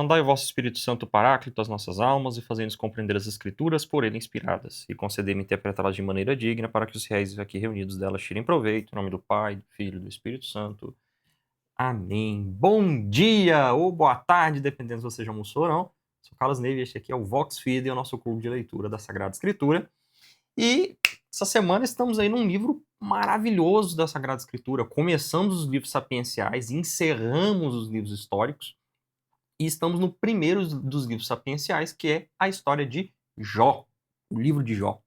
mandai o vosso Espírito Santo Paráclito às nossas almas e fazei-nos compreender as Escrituras por ele inspiradas, e concedei-me interpretá-las de maneira digna para que os fiéis aqui reunidos delas tirem proveito, em nome do Pai, do Filho e do Espírito Santo. Amém. Bom dia ou boa tarde, dependendo se você já almoçou ou não. Sou Carlos Neve e este aqui é o Vox Fide, o nosso clube de leitura da Sagrada Escritura. E essa semana estamos aí num livro maravilhoso da Sagrada Escritura. Começamos os livros sapienciais, encerramos os livros históricos e estamos no primeiro dos livros sapienciais, que é a história de Jó, o livro de Jó.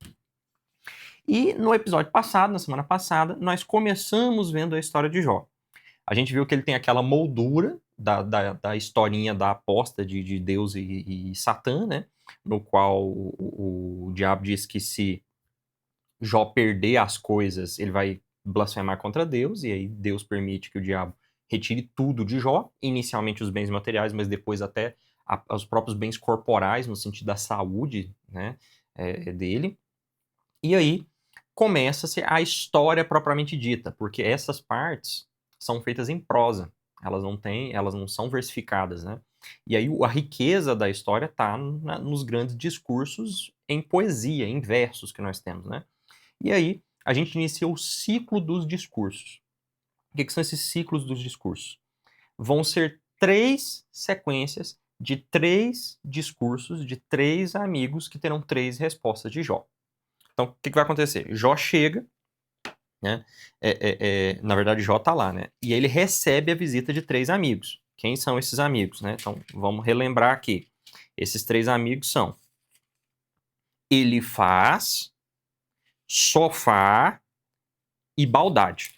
E no episódio passado, na semana passada, nós começamos vendo a história de Jó. A gente viu que ele tem aquela moldura da historinha da aposta de Deus e Satã, né? No qual o diabo diz que se Jó perder as coisas, ele vai blasfemar contra Deus, e aí Deus permite que o diabo retire tudo de Jó, inicialmente os bens materiais, mas depois até os próprios bens corporais, no sentido da saúde, né, dele. E aí começa-se a história propriamente dita, porque essas partes são feitas em prosa, elas não são versificadas, né? E aí a riqueza da história está nos grandes discursos em poesia, em versos que nós temos, né? E aí a gente inicia o ciclo dos discursos. O que são esses ciclos dos discursos? Vão ser 3 sequências de 3 discursos de 3 amigos que terão 3 respostas de Jó. Então, o que vai acontecer? Jó chega, né? Na verdade, Jó está lá, né? E ele recebe a visita de 3 amigos. Quem são esses amigos, né? Então, vamos relembrar aqui. Esses 3 amigos são Elifaz, Sofar e Baldade,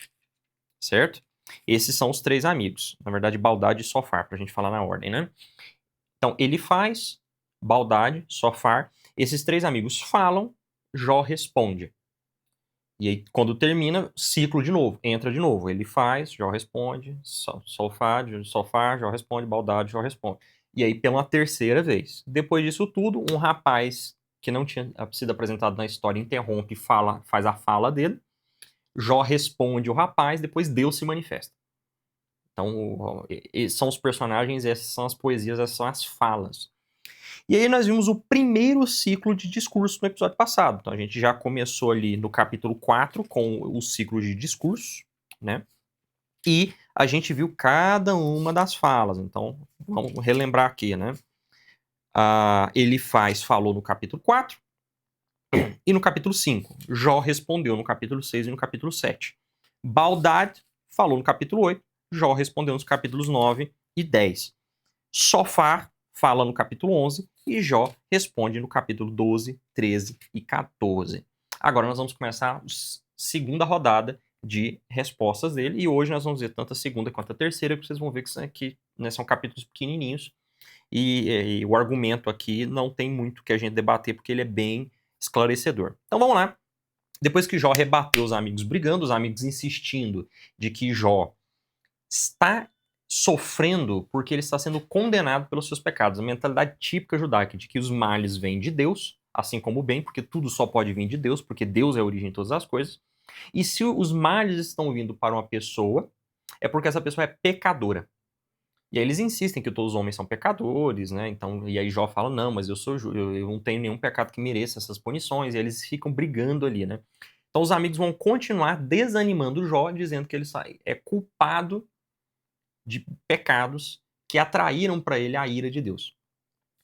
certo? Esses são os 3 amigos. Na verdade, Baldade e Sofar, para a gente falar na ordem, né? Então, Elifaz, Baldade, Sofar. Esses 3 amigos falam, Jó responde. E aí, quando termina, ciclo de novo, entra de novo. Elifaz, Jó responde, Sofar, Jó responde, Baldade, Jó responde. E aí, pela terceira vez. Depois disso tudo, um rapaz que não tinha sido apresentado na história interrompe e faz a fala dele. Jó responde o rapaz, depois Deus se manifesta. Então, são os personagens, essas são as poesias, essas são as falas. E aí nós vimos o primeiro ciclo de discurso no episódio passado. Então a gente já começou ali no capítulo 4 com o ciclo de discurso, né? E a gente viu cada uma das falas. Então, vamos relembrar aqui, né? Elifaz falou no capítulo 4 e no capítulo 5. Jó respondeu no capítulo 6 e no capítulo 7. Baldade falou no capítulo 8. Jó respondeu nos capítulos 9 e 10. Sofar fala no capítulo 11 e Jó responde no capítulo 12, 13 e 14. Agora nós vamos começar a segunda rodada de respostas dele, e hoje nós vamos ver tanto a segunda quanto a terceira, porque vocês vão ver que né, são capítulos pequenininhos, e o argumento aqui não tem muito que a gente debater, porque ele é bem esclarecedor. Então vamos lá. Depois que Jó rebateu os amigos brigando, os amigos insistindo de que Jó está sofrendo porque ele está sendo condenado pelos seus pecados. A mentalidade típica judaica de que os males vêm de Deus, assim como o bem, porque tudo só pode vir de Deus, porque Deus é a origem de todas as coisas. E se os males estão vindo para uma pessoa, é porque essa pessoa é pecadora. E aí eles insistem que todos os homens são pecadores, né? Então, e aí Jó fala, não, mas eu não tenho nenhum pecado que mereça essas punições, e aí eles ficam brigando ali, né? Então os amigos vão continuar desanimando Jó, dizendo que ele é culpado de pecados que atraíram para ele a ira de Deus.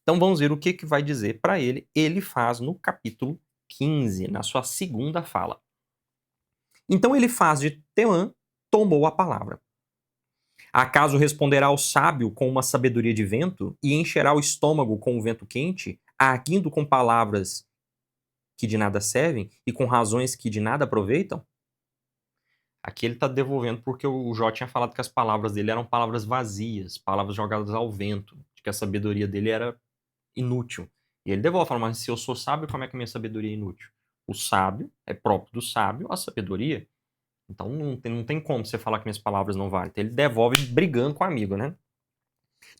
Então vamos ver o que vai dizer para ele. Ele faz no capítulo 15, na sua segunda fala. Então ele faz de Teman, tomou a palavra. Acaso responderá ao sábio com uma sabedoria de vento e encherá o estômago com o vento quente, arguindo com palavras que de nada servem e com razões que de nada aproveitam? Aqui ele está devolvendo porque o Jó tinha falado que as palavras dele eram palavras vazias, palavras jogadas ao vento, de que a sabedoria dele era inútil. E ele devolve, fala, mas se eu sou sábio, como é que a minha sabedoria é inútil? O sábio é próprio do sábio a sabedoria. Então não tem como você falar que minhas palavras não valem. Então ele devolve brigando com o amigo, né?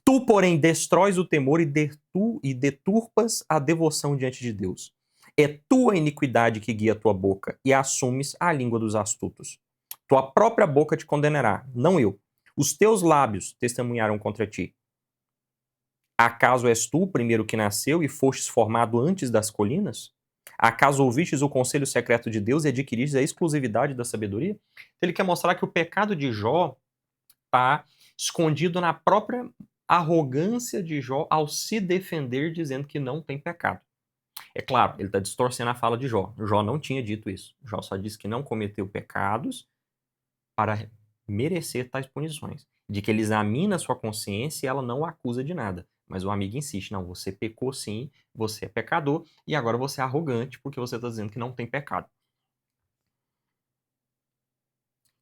Tu, porém, destróis o temor e deturpas a devoção diante de Deus. É tua iniquidade que guia a tua boca e assumes a língua dos astutos. Tua própria boca te condenará, não eu. Os teus lábios testemunharam contra ti. Acaso és tu o primeiro que nasceu e fostes formado antes das colinas? Acaso ouvistes o conselho secreto de Deus e adquiristes a exclusividade da sabedoria? Ele quer mostrar que o pecado de Jó está escondido na própria arrogância de Jó ao se defender dizendo que não tem pecado. É claro, ele está distorcendo a fala de Jó. Jó não tinha dito isso. Jó só disse que não cometeu pecados para merecer tais punições. De que ele examina a sua consciência e ela não o acusa de nada. Mas o amigo insiste, não, você pecou sim, você é pecador, e agora você é arrogante porque você está dizendo que não tem pecado.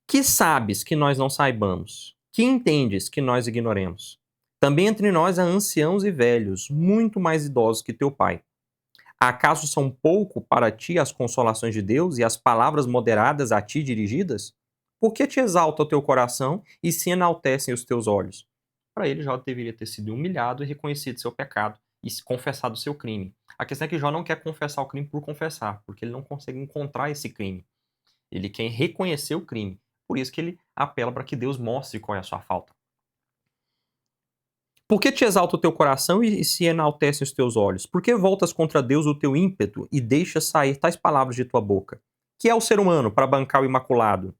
Que sabes que nós não saibamos? Que entendes que nós ignoremos? Também entre nós há anciãos e velhos, muito mais idosos que teu pai. Acaso são pouco para ti as consolações de Deus e as palavras moderadas a ti dirigidas? Por que te exalta o teu coração e se enaltecem os teus olhos? Para ele, Jó deveria ter sido humilhado e reconhecido seu pecado e confessado seu crime. A questão é que Jó não quer confessar o crime por confessar, porque ele não consegue encontrar esse crime. Ele quer reconhecer o crime. Por isso que ele apela para que Deus mostre qual é a sua falta. Por que te exalta o teu coração e se enaltecem os teus olhos? Por que voltas contra Deus o teu ímpeto e deixas sair tais palavras de tua boca? Que é o ser humano para bancar o imaculado?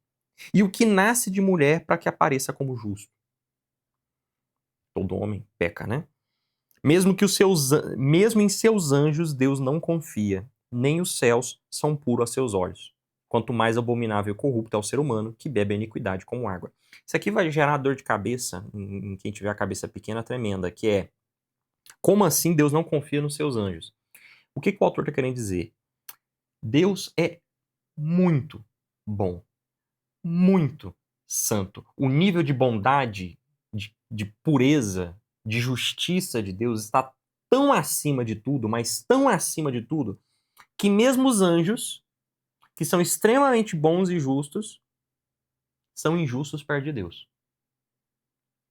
E o que nasce de mulher para que apareça como justo? Todo homem peca, né? Mesmo em seus anjos Deus não confia, nem os céus são puros a seus olhos. Quanto mais abominável e corrupto é o ser humano, que bebe a iniquidade como água. Isso aqui vai gerar dor de cabeça em quem tiver a cabeça pequena tremenda, que é, como assim Deus não confia nos seus anjos? O que o autor está querendo dizer? Deus é muito bom, muito santo. O nível de bondade, de pureza, de justiça de Deus está tão acima de tudo, mas tão acima de tudo, que mesmo os anjos, que são extremamente bons e justos, são injustos perto de Deus.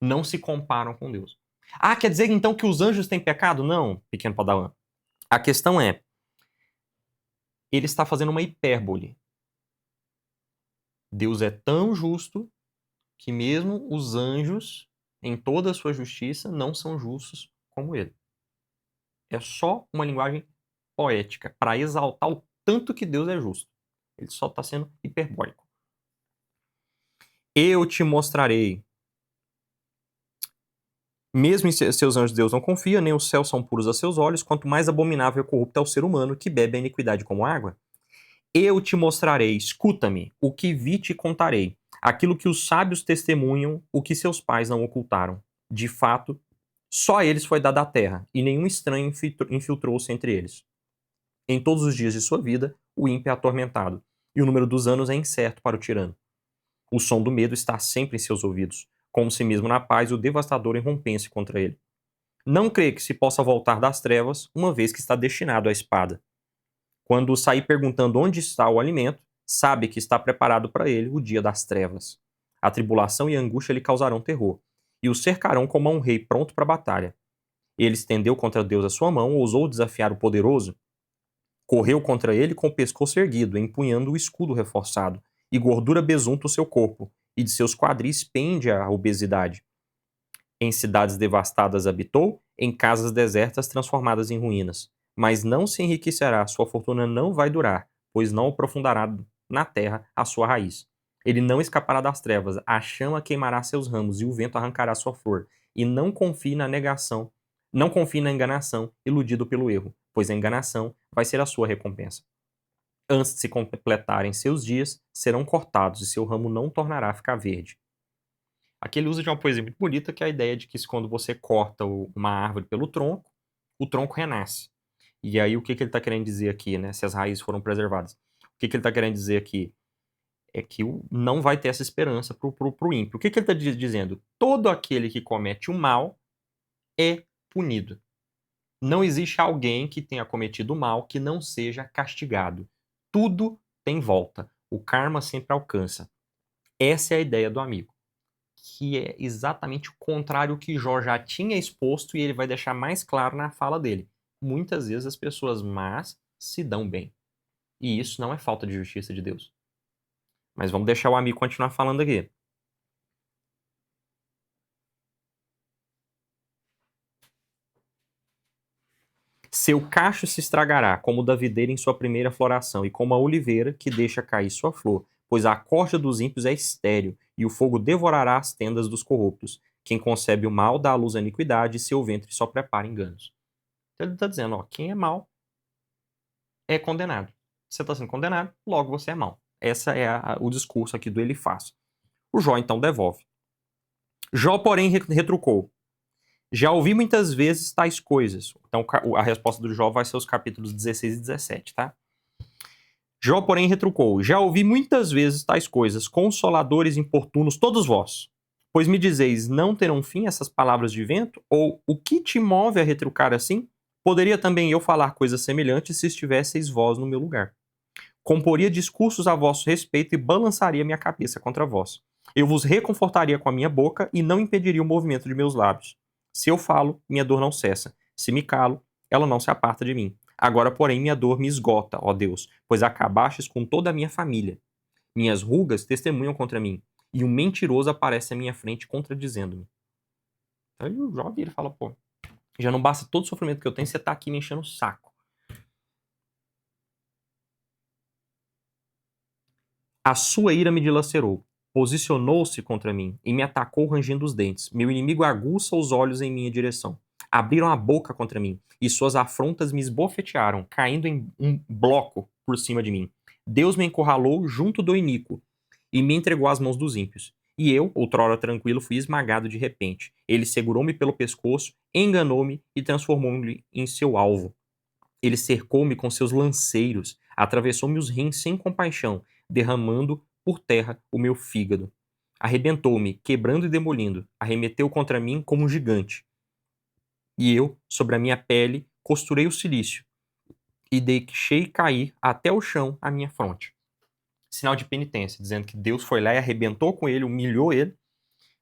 Não se comparam com Deus. Ah, quer dizer então que os anjos têm pecado? Não, pequeno padawan. A questão é, ele está fazendo uma hipérbole. Deus é tão justo que mesmo os anjos, em toda a sua justiça, não são justos como ele. É só uma linguagem poética para exaltar o tanto que Deus é justo. Ele só está sendo hiperbólico. Eu te mostrarei. Mesmo em seus anjos Deus não confia, nem os céus são puros a seus olhos, quanto mais abominável e corrupto é o ser humano que bebe a iniquidade como água. Eu te mostrarei, escuta-me, o que vi te contarei, aquilo que os sábios testemunham, o que seus pais não ocultaram. De fato, só a eles foi dada a terra, e nenhum estranho infiltrou-se entre eles. Em todos os dias de sua vida, o ímpio é atormentado, e o número dos anos é incerto para o tirano. O som do medo está sempre em seus ouvidos, como se mesmo na paz o devastador irrompesse contra ele. Não crê que se possa voltar das trevas, uma vez que está destinado à espada. Quando sair perguntando onde está o alimento, sabe que está preparado para ele o dia das trevas. A tribulação e a angústia lhe causarão terror, e o cercarão como a um rei pronto para a batalha. Ele estendeu contra Deus a sua mão, ousou desafiar o poderoso, correu contra ele com o pescoço erguido, empunhando o escudo reforçado, e gordura besunta o seu corpo, e de seus quadris pende a obesidade. Em cidades devastadas habitou, em casas desertas transformadas em ruínas. Mas não se enriquecerá, sua fortuna não vai durar, pois não aprofundará na terra a sua raiz. Ele não escapará das trevas, a chama queimará seus ramos e o vento arrancará sua flor. E não confie na negação, não confie na enganação, iludido pelo erro, pois a enganação vai ser a sua recompensa. Antes de se completarem seus dias, serão cortados e seu ramo não tornará a ficar verde. Aqui ele usa de uma poesia muito bonita, que é a ideia de que quando você corta uma árvore pelo tronco, o tronco renasce. E aí o que ele está querendo dizer aqui, né? Se as raízes foram preservadas. O que ele está querendo dizer aqui? É que não vai ter essa esperança para o ímpio. O que ele está dizendo? Todo aquele que comete o mal é punido. Não existe alguém que tenha cometido o mal que não seja castigado. Tudo tem volta. O karma sempre alcança. Essa é a ideia do amigo, que é exatamente o contrário que Jó já tinha exposto e ele vai deixar mais claro na fala dele. Muitas vezes as pessoas más se dão bem. E isso não é falta de justiça de Deus. Mas vamos deixar o amigo continuar falando aqui. Seu cacho se estragará, como o da videira em sua primeira floração, e como a oliveira que deixa cair sua flor. Pois a corja dos ímpios é estéril, e o fogo devorará as tendas dos corruptos. Quem concebe o mal dá à luz a iniquidade, e seu ventre só prepara enganos. Então ele está dizendo, ó, quem é mal é condenado. Você está sendo condenado, logo você é mal. Esse é o discurso aqui do Elifaz. O Jó então devolve. Jó, porém, retrucou. Já ouvi muitas vezes tais coisas. Então a resposta do Jó vai ser os capítulos 16 e 17, tá? Jó, porém, retrucou. Já ouvi muitas vezes tais coisas, consoladores importunos todos vós. Pois me dizeis, não terão fim essas palavras de vento? Ou o que te move a retrucar assim? Poderia também eu falar coisas semelhantes se estivesseis vós no meu lugar. Comporia discursos a vosso respeito e balançaria minha cabeça contra vós. Eu vos reconfortaria com a minha boca e não impediria o movimento de meus lábios. Se eu falo, minha dor não cessa. Se me calo, ela não se aparta de mim. Agora, porém, minha dor me esgota, ó Deus, pois acabastes com toda a minha família. Minhas rugas testemunham contra mim, e um mentiroso aparece à minha frente contradizendo-me. Aí o Jó vira e fala, pô, já não basta todo o sofrimento que eu tenho, você tá aqui me enchendo o saco. A sua ira me dilacerou, posicionou-se contra mim e me atacou rangindo os dentes. Meu inimigo aguça os olhos em minha direção. Abriram a boca contra mim e suas afrontas me esbofetearam, caindo em um bloco por cima de mim. Deus me encurralou junto do iníquo e me entregou às mãos dos ímpios. E eu, outrora tranquilo, fui esmagado de repente. Ele segurou-me pelo pescoço, enganou-me e transformou-me em seu alvo. Ele cercou-me com seus lanceiros, atravessou-me os rins sem compaixão, derramando por terra o meu fígado. Arrebentou-me, quebrando e demolindo, arremeteu contra mim como um gigante. E eu, sobre a minha pele, costurei o cilício e deixei cair até o chão a minha fronte. Sinal de penitência, dizendo que Deus foi lá e arrebentou com ele, humilhou ele,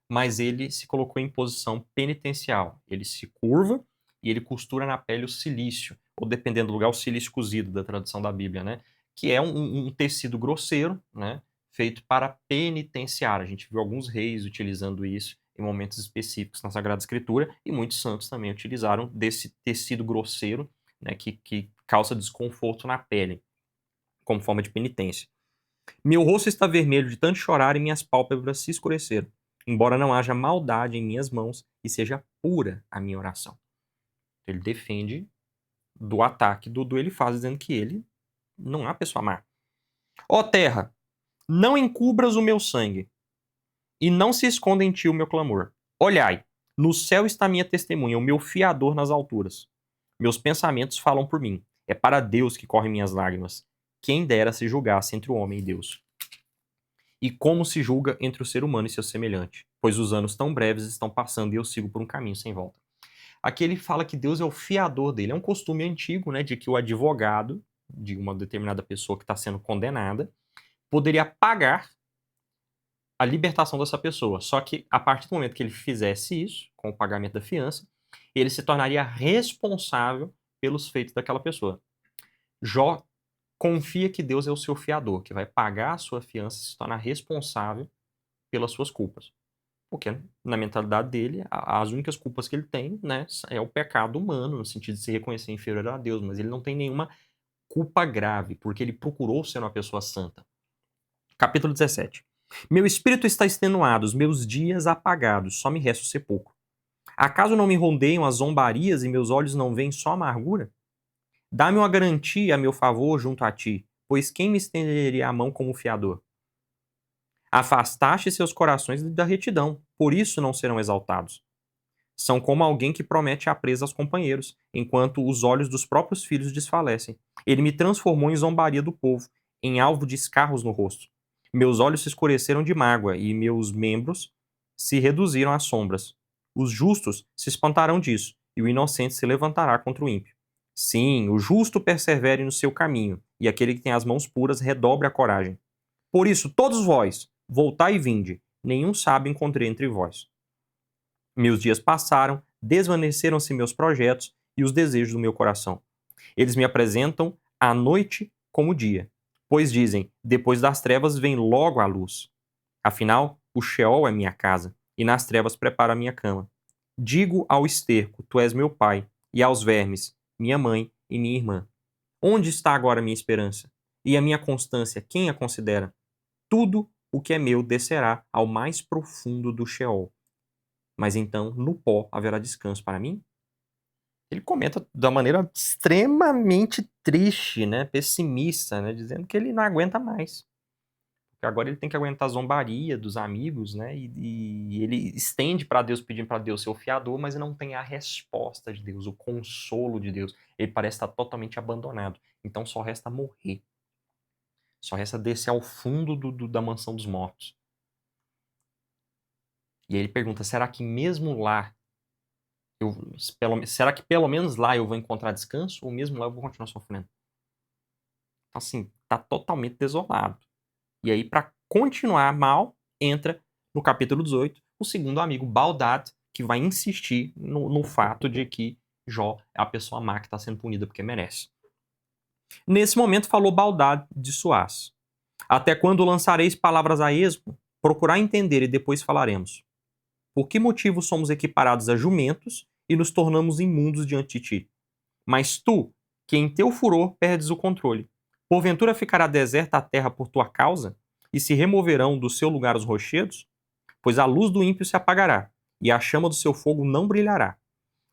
mas ele se colocou em posição penitencial. Ele se curva e ele costura na pele o cilício, ou dependendo do lugar, o cilício cozido, da tradução da Bíblia, né? Que é um tecido grosseiro, né? Feito para penitenciar. A gente viu alguns reis utilizando isso em momentos específicos na Sagrada Escritura, e muitos santos também utilizaram desse tecido grosseiro, né? Que causa desconforto na pele, como forma de penitência. Meu rosto está vermelho de tanto chorar e minhas pálpebras se escureceram, embora não haja maldade em minhas mãos e seja pura a minha oração. Ele defende do ataque do Elifaz, dizendo que ele não há pessoa má. Ó terra, não encubras o meu sangue, e não se esconda em ti o meu clamor. Olhai, no céu está minha testemunha, o meu fiador nas alturas. Meus pensamentos falam por mim. É para Deus que correm minhas lágrimas. Quem dera se julgasse entre o homem e Deus. E como se julga entre o ser humano e seu semelhante, pois os anos tão breves estão passando e eu sigo por um caminho sem volta. Aqui ele fala que Deus é o fiador dele. É um costume antigo, né, de que o advogado de uma determinada pessoa que está sendo condenada poderia pagar a libertação dessa pessoa. Só que a partir do momento que ele fizesse isso, com o pagamento da fiança, ele se tornaria responsável pelos feitos daquela pessoa. Jó confia que Deus é o seu fiador, que vai pagar a sua fiança e se tornar responsável pelas suas culpas. Porque, na mentalidade dele, as únicas culpas que ele tem, né, é o pecado humano, no sentido de se reconhecer inferior a Deus, mas ele não tem nenhuma culpa grave, porque ele procurou ser uma pessoa santa. Capítulo 17. Meu espírito está extenuado, os meus dias apagados, só me resta o sepulcro. Acaso não me rondeiam as zombarias e meus olhos não veem só amargura? Dá-me uma garantia a meu favor junto a ti, pois quem me estenderia a mão como fiador? Afastaste seus corações da retidão, por isso não serão exaltados. São como alguém que promete a presa aos companheiros, enquanto os olhos dos próprios filhos desfalecem. Ele me transformou em zombaria do povo, em alvo de escarros no rosto. Meus olhos se escureceram de mágoa e meus membros se reduziram a sombras. Os justos se espantarão disso, e o inocente se levantará contra o ímpio. Sim, o justo persevere no seu caminho, e aquele que tem as mãos puras redobre a coragem. Por isso, todos vós, voltai e vinde, nenhum sábio encontrei entre vós. Meus dias passaram, desvaneceram-se meus projetos e os desejos do meu coração. Eles me apresentam a noite como o dia, pois dizem, depois das trevas vem logo a luz. Afinal, o Sheol é minha casa, e nas trevas preparo a minha cama. Digo ao esterco, tu és meu pai, e aos vermes, minha mãe, e minha irmã? Onde está agora a minha esperança? E a minha constância, quem a considera? Tudo o que é meu descerá ao mais profundo do Sheol. Mas então, no pó haverá descanso para mim? Ele comenta de uma maneira extremamente triste, né, pessimista, né, dizendo que ele não aguenta mais. Porque agora ele tem que aguentar a zombaria dos amigos, né, e ele estende para Deus, pedindo para Deus ser o fiador, mas não tem a resposta de Deus, o consolo de Deus. Ele parece estar totalmente abandonado. Então só resta morrer. Só resta descer ao fundo da mansão dos mortos. E aí ele pergunta, será que mesmo lá será que pelo menos lá eu vou encontrar descanso? Ou mesmo lá eu vou continuar sofrendo? Então, assim, tá totalmente desolado. E aí, para continuar mal, entra no capítulo 18 o segundo amigo, Baldad, que vai insistir no fato de que Jó é a pessoa má que está sendo punida porque merece. Nesse momento, falou Baldad de Suás. Até quando lançareis palavras a esmo? Procurar entender e depois falaremos. Por que motivo somos equiparados a jumentos e nos tornamos imundos diante de ti? Mas tu, que em teu furor perdes o controle, porventura ficará deserta a terra por tua causa? E se removerão do seu lugar os rochedos? Pois a luz do ímpio se apagará, e a chama do seu fogo não brilhará.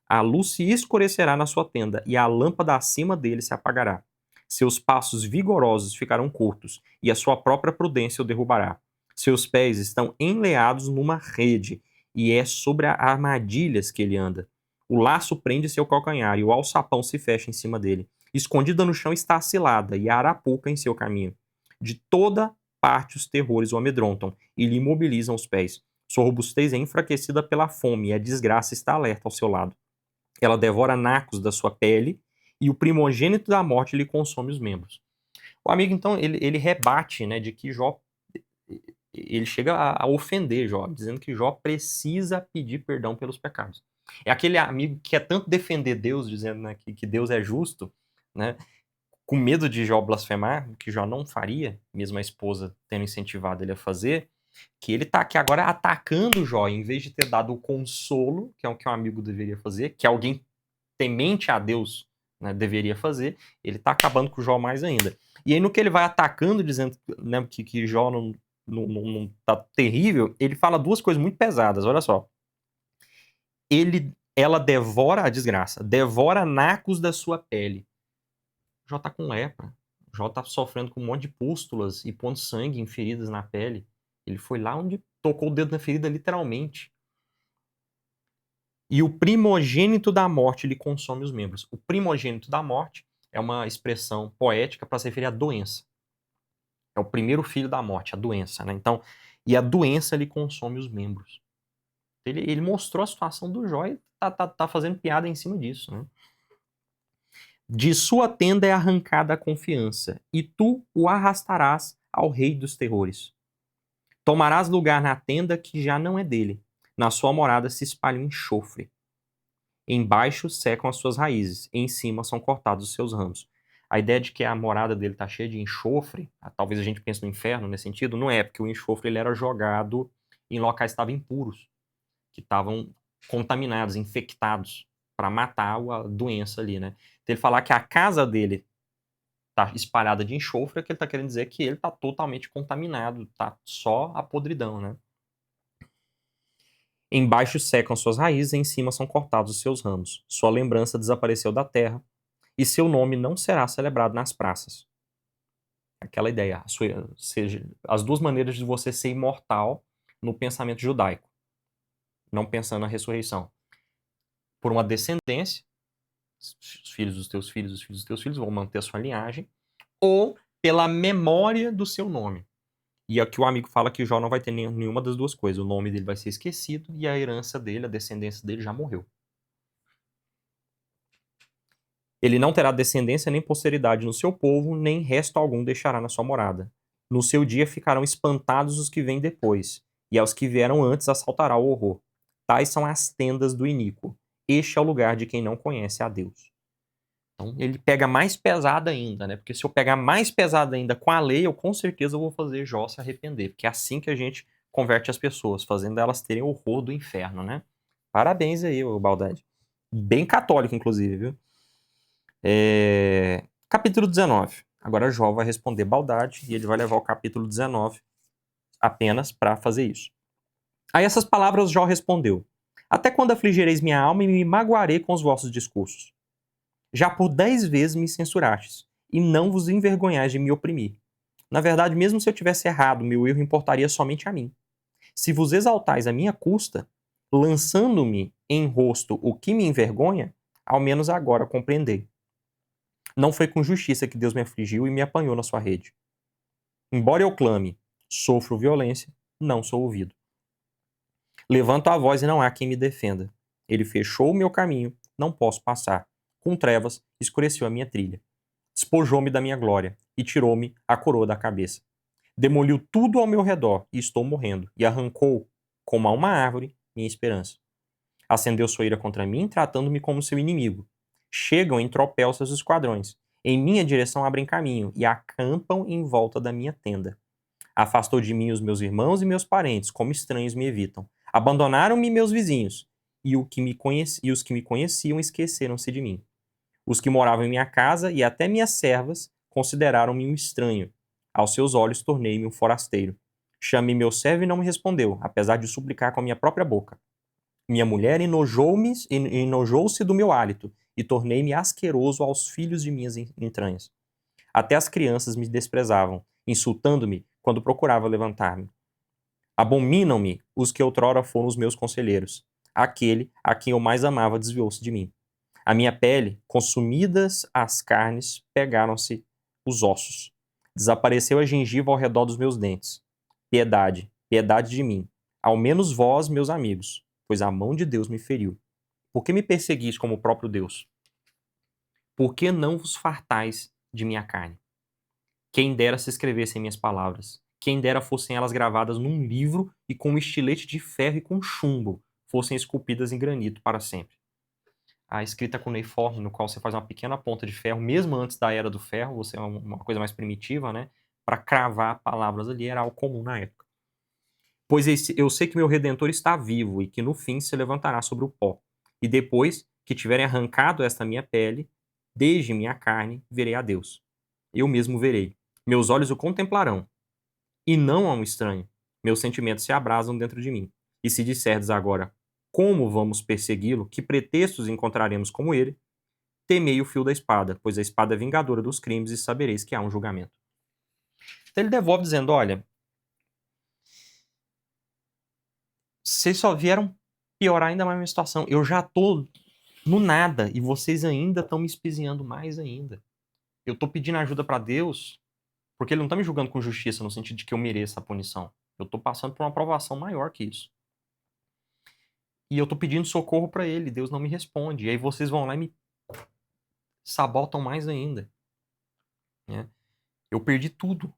A luz se escurecerá na sua tenda, e a lâmpada acima dele se apagará. Seus passos vigorosos ficarão curtos, e a sua própria prudência o derrubará. Seus pés estão enleados numa rede, e é sobre armadilhas que ele anda. O laço prende seu calcanhar, e o alçapão se fecha em cima dele. Escondida no chão está a cilada, e a arapuca em seu caminho. De toda parte os terrores o amedrontam, e lhe imobilizam os pés. Sua robustez é enfraquecida pela fome, e a desgraça está alerta ao seu lado. Ela devora nacos da sua pele, e o primogênito da morte lhe consome os membros. O amigo, então, ele rebate, né, de que Jó, ele chega a ofender Jó, dizendo que Jó precisa pedir perdão pelos pecados. É aquele amigo que quer tanto defender Deus, dizendo, né, que Deus é justo, né, com medo de Jó blasfemar, o que Jó não faria, mesmo a esposa tendo incentivado ele a fazer, que ele tá aqui agora atacando Jó, em vez de ter dado o consolo, que é o que um amigo deveria fazer, que alguém temente a Deus, né, deveria fazer, ele tá acabando com o Jó mais ainda. E aí no que ele vai atacando, dizendo, né, que Jó não tá terrível, ele fala duas coisas muito pesadas, olha só. Ela devora a desgraça, devora nacos da sua pele. Jó tá com lepra. Jó tá sofrendo com um monte de pústulas e pondo sangue em feridas na pele. Ele foi lá onde tocou o dedo na ferida, literalmente. E o primogênito da morte lhe consome os membros. O primogênito da morte é uma expressão poética para se referir à doença. É o primeiro filho da morte, a doença, né? Então, e a doença lhe consome os membros. Ele mostrou a situação do Jó e tá fazendo piada em cima disso, né? De sua tenda é arrancada a confiança, e tu o arrastarás ao rei dos terrores. Tomarás lugar na tenda que já não é dele. Na sua morada se espalha um enxofre. Embaixo secam as suas raízes, em cima são cortados os seus ramos. A ideia de que a morada dele está cheia de enxofre, talvez a gente pense no inferno nesse sentido, não é, porque o enxofre ele era jogado em locais que estavam impuros, que estavam contaminados, infectados, para matar a doença ali, né? Então ele falar que a casa dele tá espalhada de enxofre, é que ele tá querendo dizer que ele tá totalmente contaminado, tá só a podridão, né? Embaixo secam suas raízes, em cima são cortados os seus ramos. Sua lembrança desapareceu da terra, e seu nome não será celebrado nas praças. Aquela ideia, seja, as duas maneiras de você ser imortal no pensamento judaico, não pensando na ressurreição. Por uma descendência, os filhos dos teus filhos, os filhos dos teus filhos vão manter a sua linhagem, ou pela memória do seu nome. E aqui o amigo fala que Jó não vai ter nenhuma das duas coisas. O nome dele vai ser esquecido e a herança dele, a descendência dele já morreu. Ele não terá descendência nem posteridade no seu povo, nem resto algum deixará na sua morada. No seu dia ficarão espantados os que vêm depois, e aos que vieram antes assaltará o horror. Tais são as tendas do iníquo. Este é o lugar de quem não conhece a Deus. Então ele pega mais pesado ainda, né? Porque se eu pegar mais pesado ainda com a lei, eu com certeza vou fazer Jó se arrepender. Porque é assim que a gente converte as pessoas, fazendo elas terem horror do inferno, né? Parabéns aí, o Baldade. Bem católico, inclusive, viu? Capítulo 19. Agora Jó vai responder Baldade e ele vai levar o capítulo 19 apenas para fazer isso. A essas palavras Jó respondeu: Até quando afligireis minha alma e me magoarei com os vossos discursos? Já por 10 vezes me censurastes, e não vos envergonhais de me oprimir. Na verdade, mesmo se eu tivesse errado, meu erro importaria somente a mim. Se vos exaltais à minha custa, lançando-me em rosto o que me envergonha, ao menos agora compreendei. Não foi com justiça que Deus me afligiu e me apanhou na sua rede. Embora eu clame, sofro violência, não sou ouvido. Levanto a voz e não há quem me defenda. Ele fechou o meu caminho, não posso passar. Com trevas, escureceu a minha trilha. Despojou-me da minha glória e tirou-me a coroa da cabeça. Demoliu tudo ao meu redor e estou morrendo, e arrancou, como a uma árvore, minha esperança. Acendeu sua ira contra mim, tratando-me como seu inimigo. Chegam em tropel seus esquadrões. Em minha direção abrem caminho e acampam em volta da minha tenda. Afastou de mim os meus irmãos e meus parentes, como estranhos me evitam. Abandonaram-me meus vizinhos, e os que me conheciam esqueceram-se de mim. Os que moravam em minha casa e até minhas servas consideraram-me um estranho. Aos seus olhos tornei-me um forasteiro. Chamei meu servo e não me respondeu, apesar de suplicar com a minha própria boca. Minha mulher enojou-se do meu hálito, e tornei-me asqueroso aos filhos de minhas entranhas. Até as crianças me desprezavam, insultando-me quando procurava levantar-me. Abominam-me os que outrora foram os meus conselheiros. Aquele a quem eu mais amava desviou-se de mim. A minha pele, consumidas as carnes, pegaram-se os ossos. Desapareceu a gengiva ao redor dos meus dentes. Piedade, piedade de mim. Ao menos vós, meus amigos, pois a mão de Deus me feriu. Por que me perseguis como o próprio Deus? Por que não vos fartais de minha carne? Quem dera se escrevessem minhas palavras. Quem dera fossem elas gravadas num livro e com um estilete de ferro e com chumbo fossem esculpidas em granito para sempre. A escrita cuneiforme, no qual você faz uma pequena ponta de ferro, mesmo antes da era do ferro, você é uma coisa mais primitiva, né? Para cravar palavras ali era algo comum na época. Pois eu sei que meu Redentor está vivo e que no fim se levantará sobre o pó. E depois que tiverem arrancado esta minha pele, desde minha carne, verei a Deus. Eu mesmo verei. Meus olhos o contemplarão. E não a um estranho. Meus sentimentos se abrasam dentro de mim. E se disserdes agora, como vamos persegui-lo, que pretextos encontraremos como ele, temei o fio da espada, pois a espada é vingadora dos crimes e sabereis que há um julgamento. Então ele devolve dizendo, olha, vocês só vieram piorar ainda mais a minha situação. Eu já tô no nada e vocês ainda estão me espizinhando mais ainda. Eu tô pedindo ajuda para Deus porque ele não tá me julgando com justiça no sentido de que eu mereça a punição. Eu tô passando por uma provação maior que isso. E eu tô pedindo socorro para ele, Deus não me responde. E aí vocês vão lá e me sabotam mais ainda. Né? Eu perdi tudo.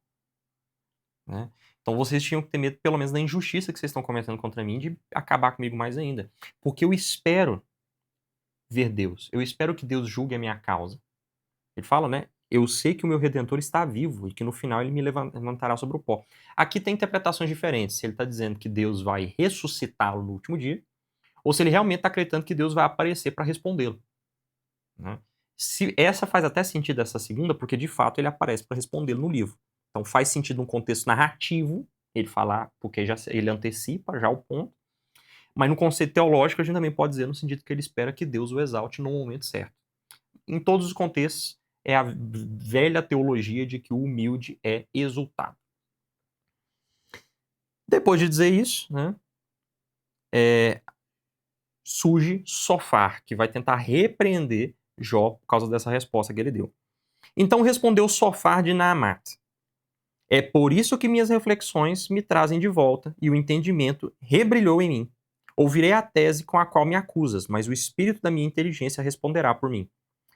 Né? Então vocês tinham que ter medo, pelo menos, da injustiça que vocês estão cometendo contra mim, de acabar comigo mais ainda. Porque eu espero ver Deus. Eu espero que Deus julgue a minha causa. Ele fala, né? Eu sei que o meu Redentor está vivo e que no final ele me levantará sobre o pó. Aqui tem interpretações diferentes. Se ele está dizendo que Deus vai ressuscitá-lo no último dia, ou se ele realmente está acreditando que Deus vai aparecer para respondê-lo. Né? Essa faz até sentido, essa segunda, porque de fato ele aparece para respondê-lo no livro. Então faz sentido um contexto narrativo, ele falar, porque ele antecipa já o ponto, mas no conceito teológico a gente também pode dizer no sentido que ele espera que Deus o exalte no momento certo. Em todos os contextos, é a velha teologia de que o humilde é exultado. Depois de dizer isso, né, surge Sofar, que vai tentar repreender Jó por causa dessa resposta que ele deu. Então respondeu Sofar de Naamat: É por isso que minhas reflexões me trazem de volta e o entendimento rebrilhou em mim. Ouvirei a tese com a qual me acusas, mas o espírito da minha inteligência responderá por mim.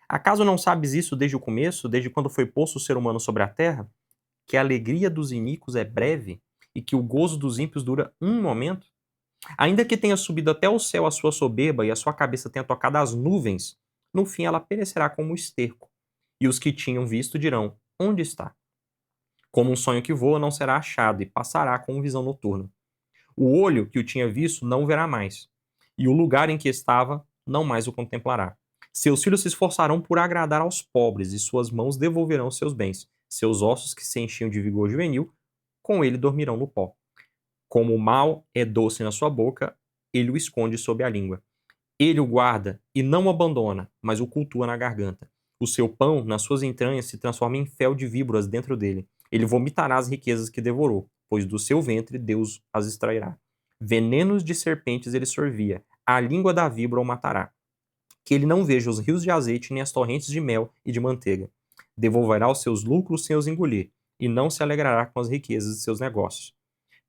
Acaso não sabes isso desde o começo, desde quando foi posto o ser humano sobre a terra? Que a alegria dos iníquos é breve e que o gozo dos ímpios dura um momento? Ainda que tenha subido até o céu a sua soberba e a sua cabeça tenha tocado as nuvens, no fim ela perecerá como esterco. E os que tinham visto dirão, onde está? Como um sonho que voa não será achado e passará como visão noturna. O olho que o tinha visto não o verá mais, e o lugar em que estava não mais o contemplará. Seus filhos se esforçarão por agradar aos pobres, e suas mãos devolverão seus bens. Seus ossos que se enchiam de vigor juvenil, com ele dormirão no pó. Como o mal é doce na sua boca, ele o esconde sob a língua. Ele o guarda e não o abandona, mas o cultua na garganta. O seu pão, nas suas entranhas, se transforma em fel de víboras dentro dele. Ele vomitará as riquezas que devorou, pois do seu ventre Deus as extrairá. Venenos de serpentes ele sorvia, a língua da víbora o matará. Que ele não veja os rios de azeite nem as torrentes de mel e de manteiga. Devolverá os seus lucros sem os engolir, e não se alegrará com as riquezas de seus negócios.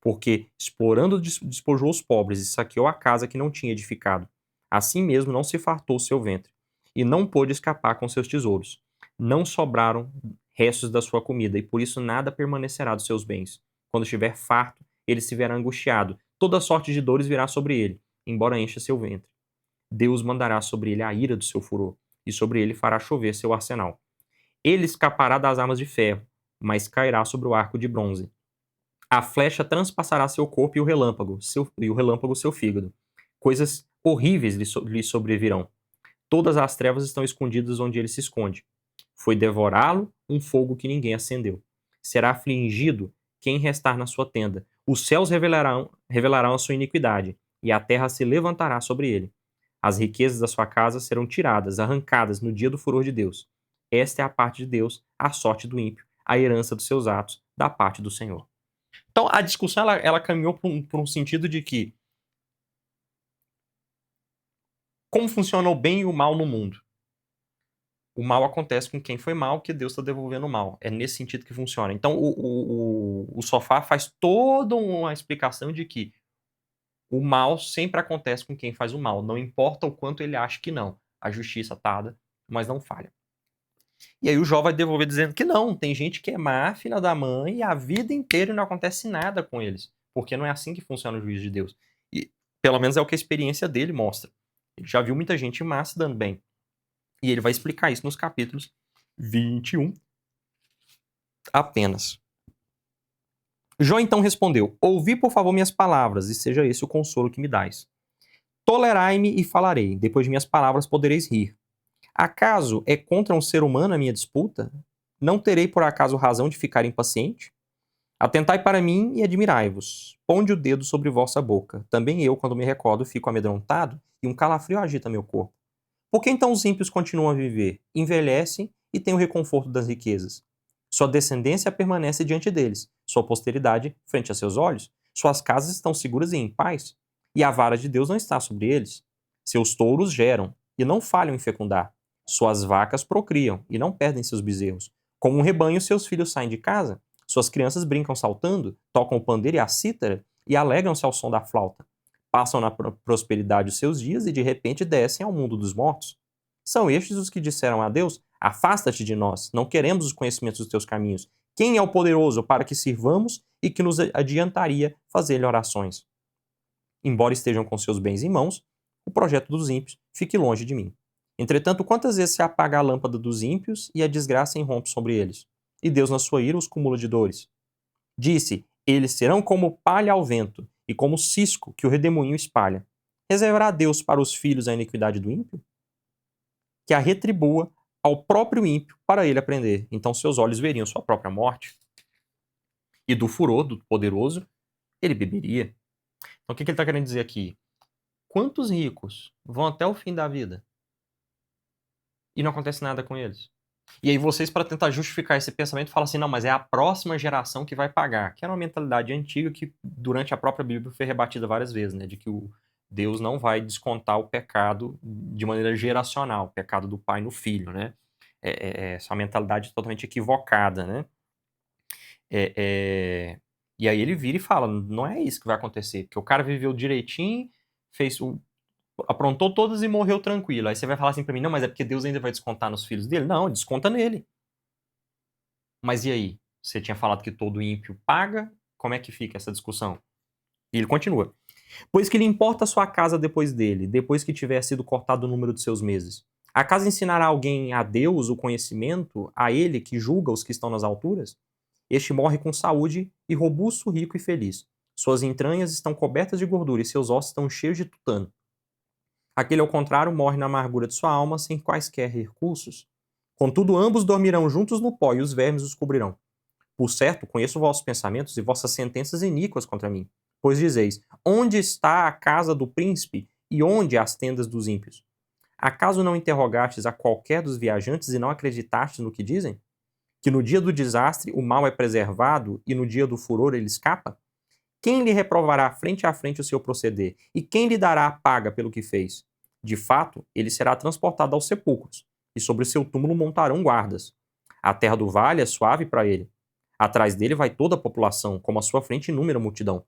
Porque, explorando, despojou os pobres e saqueou a casa que não tinha edificado. Assim mesmo não se fartou o seu ventre, e não pôde escapar com seus tesouros. Não sobraram restos da sua comida, e por isso nada permanecerá dos seus bens. Quando estiver farto, ele se verá angustiado. Toda sorte de dores virá sobre ele, embora encha seu ventre. Deus mandará sobre ele a ira do seu furor, e sobre ele fará chover seu arsenal. Ele escapará das armas de ferro, mas cairá sobre o arco de bronze. A flecha transpassará seu corpo e o relâmpago seu fígado. Coisas horríveis lhe sobrevirão. Todas as trevas estão escondidas onde ele se esconde. Foi devorá-lo um fogo que ninguém acendeu. Será afligido quem restar na sua tenda. Os céus revelarão a sua iniquidade, e a terra se levantará sobre ele. As riquezas da sua casa serão tiradas, arrancadas no dia do furor de Deus. Esta é a parte de Deus, a sorte do ímpio, a herança dos seus atos, da parte do Senhor. Então, a discussão ela caminhou por um sentido de que como funciona o bem e o mal no mundo? O mal acontece com quem foi mal, que Deus está devolvendo o mal. É nesse sentido que funciona. Então, o Sofá faz toda uma explicação de que o mal sempre acontece com quem faz o mal. Não importa o quanto ele acha que não. A justiça tarda, mas não falha. E aí o Jó vai devolver dizendo que não, tem gente que é má, filha da mãe, e a vida inteira não acontece nada com eles. Porque não é assim que funciona o juízo de Deus. E pelo menos é o que a experiência dele mostra. Ele já viu muita gente má se dando bem. E ele vai explicar isso nos capítulos 21 apenas. Jó então respondeu: ouvi por favor minhas palavras, e seja esse o consolo que me dais. Tolerai-me e falarei, depois de minhas palavras podereis rir. Acaso é contra um ser humano a minha disputa? Não terei por acaso razão de ficar impaciente? Atentai para mim e admirai-vos. Ponde o dedo sobre vossa boca. Também eu, quando me recordo, fico amedrontado e um calafrio agita meu corpo. Por que então os ímpios continuam a viver? Envelhecem e têm o reconforto das riquezas. Sua descendência permanece diante deles, sua posteridade frente a seus olhos. Suas casas estão seguras e em paz, e a vara de Deus não está sobre eles. Seus touros geram e não falham em fecundar. Suas vacas procriam e não perdem seus bezerros. Como um rebanho, seus filhos saem de casa. Suas crianças brincam saltando, tocam o pandeiro e a cítara e alegram-se ao som da flauta. Passam na prosperidade os seus dias e de repente descem ao mundo dos mortos. São estes os que disseram a Deus: afasta-te de nós, não queremos os conhecimentos dos teus caminhos. Quem é o poderoso para que sirvamos e que nos adiantaria fazer-lhe orações? Embora estejam com seus bens em mãos, o projeto dos ímpios fique longe de mim. Entretanto, quantas vezes se apaga a lâmpada dos ímpios e a desgraça irrompe sobre eles? E Deus, na sua ira, os cumula de dores. Disse: eles serão como palha ao vento, e como cisco que o redemoinho espalha. Reservará Deus para os filhos a iniquidade do ímpio? Que a retribua ao próprio ímpio para ele aprender. Então seus olhos veriam sua própria morte. E do furor do poderoso, ele beberia. Então o que ele está querendo dizer aqui? Quantos ricos vão até o fim da vida e não acontece nada com eles? E aí vocês, para tentar justificar esse pensamento, falam assim, não, mas é a próxima geração que vai pagar. Que era uma mentalidade antiga que, durante a própria Bíblia, foi rebatida várias vezes, né? De que Deus não vai descontar o pecado de maneira geracional, o pecado do pai no filho, né? Essa mentalidade totalmente equivocada, né? E aí ele vira e fala, não é isso que vai acontecer, porque o cara viveu direitinho, aprontou todas e morreu tranquilo. Aí você vai falar assim pra mim, não, mas é porque Deus ainda vai descontar nos filhos dele? Não, desconta nele. Mas e aí? Você tinha falado que todo ímpio paga? Como é que fica essa discussão? E ele continua. Pois que lhe importa a sua casa depois dele, depois que tiver sido cortado o número de seus meses? Acaso ensinará alguém a Deus o conhecimento, a ele que julga os que estão nas alturas? Este morre com saúde e robusto, rico e feliz. Suas entranhas estão cobertas de gordura e seus ossos estão cheios de tutano. Aquele, ao contrário, morre na amargura de sua alma, sem quaisquer recursos. Contudo, ambos dormirão juntos no pó, e os vermes os cobrirão. Por certo, conheço vossos pensamentos e vossas sentenças iníquas contra mim. Pois dizeis: onde está a casa do príncipe, e onde as tendas dos ímpios? Acaso não interrogastes a qualquer dos viajantes e não acreditastes no que dizem? Que no dia do desastre o mal é preservado e no dia do furor ele escapa? Quem lhe reprovará frente a frente o seu proceder? E quem lhe dará a paga pelo que fez? De fato, ele será transportado aos sepulcros, e sobre seu túmulo montarão guardas. A terra do vale é suave para ele. Atrás dele vai toda a população, como à sua frente inúmera multidão.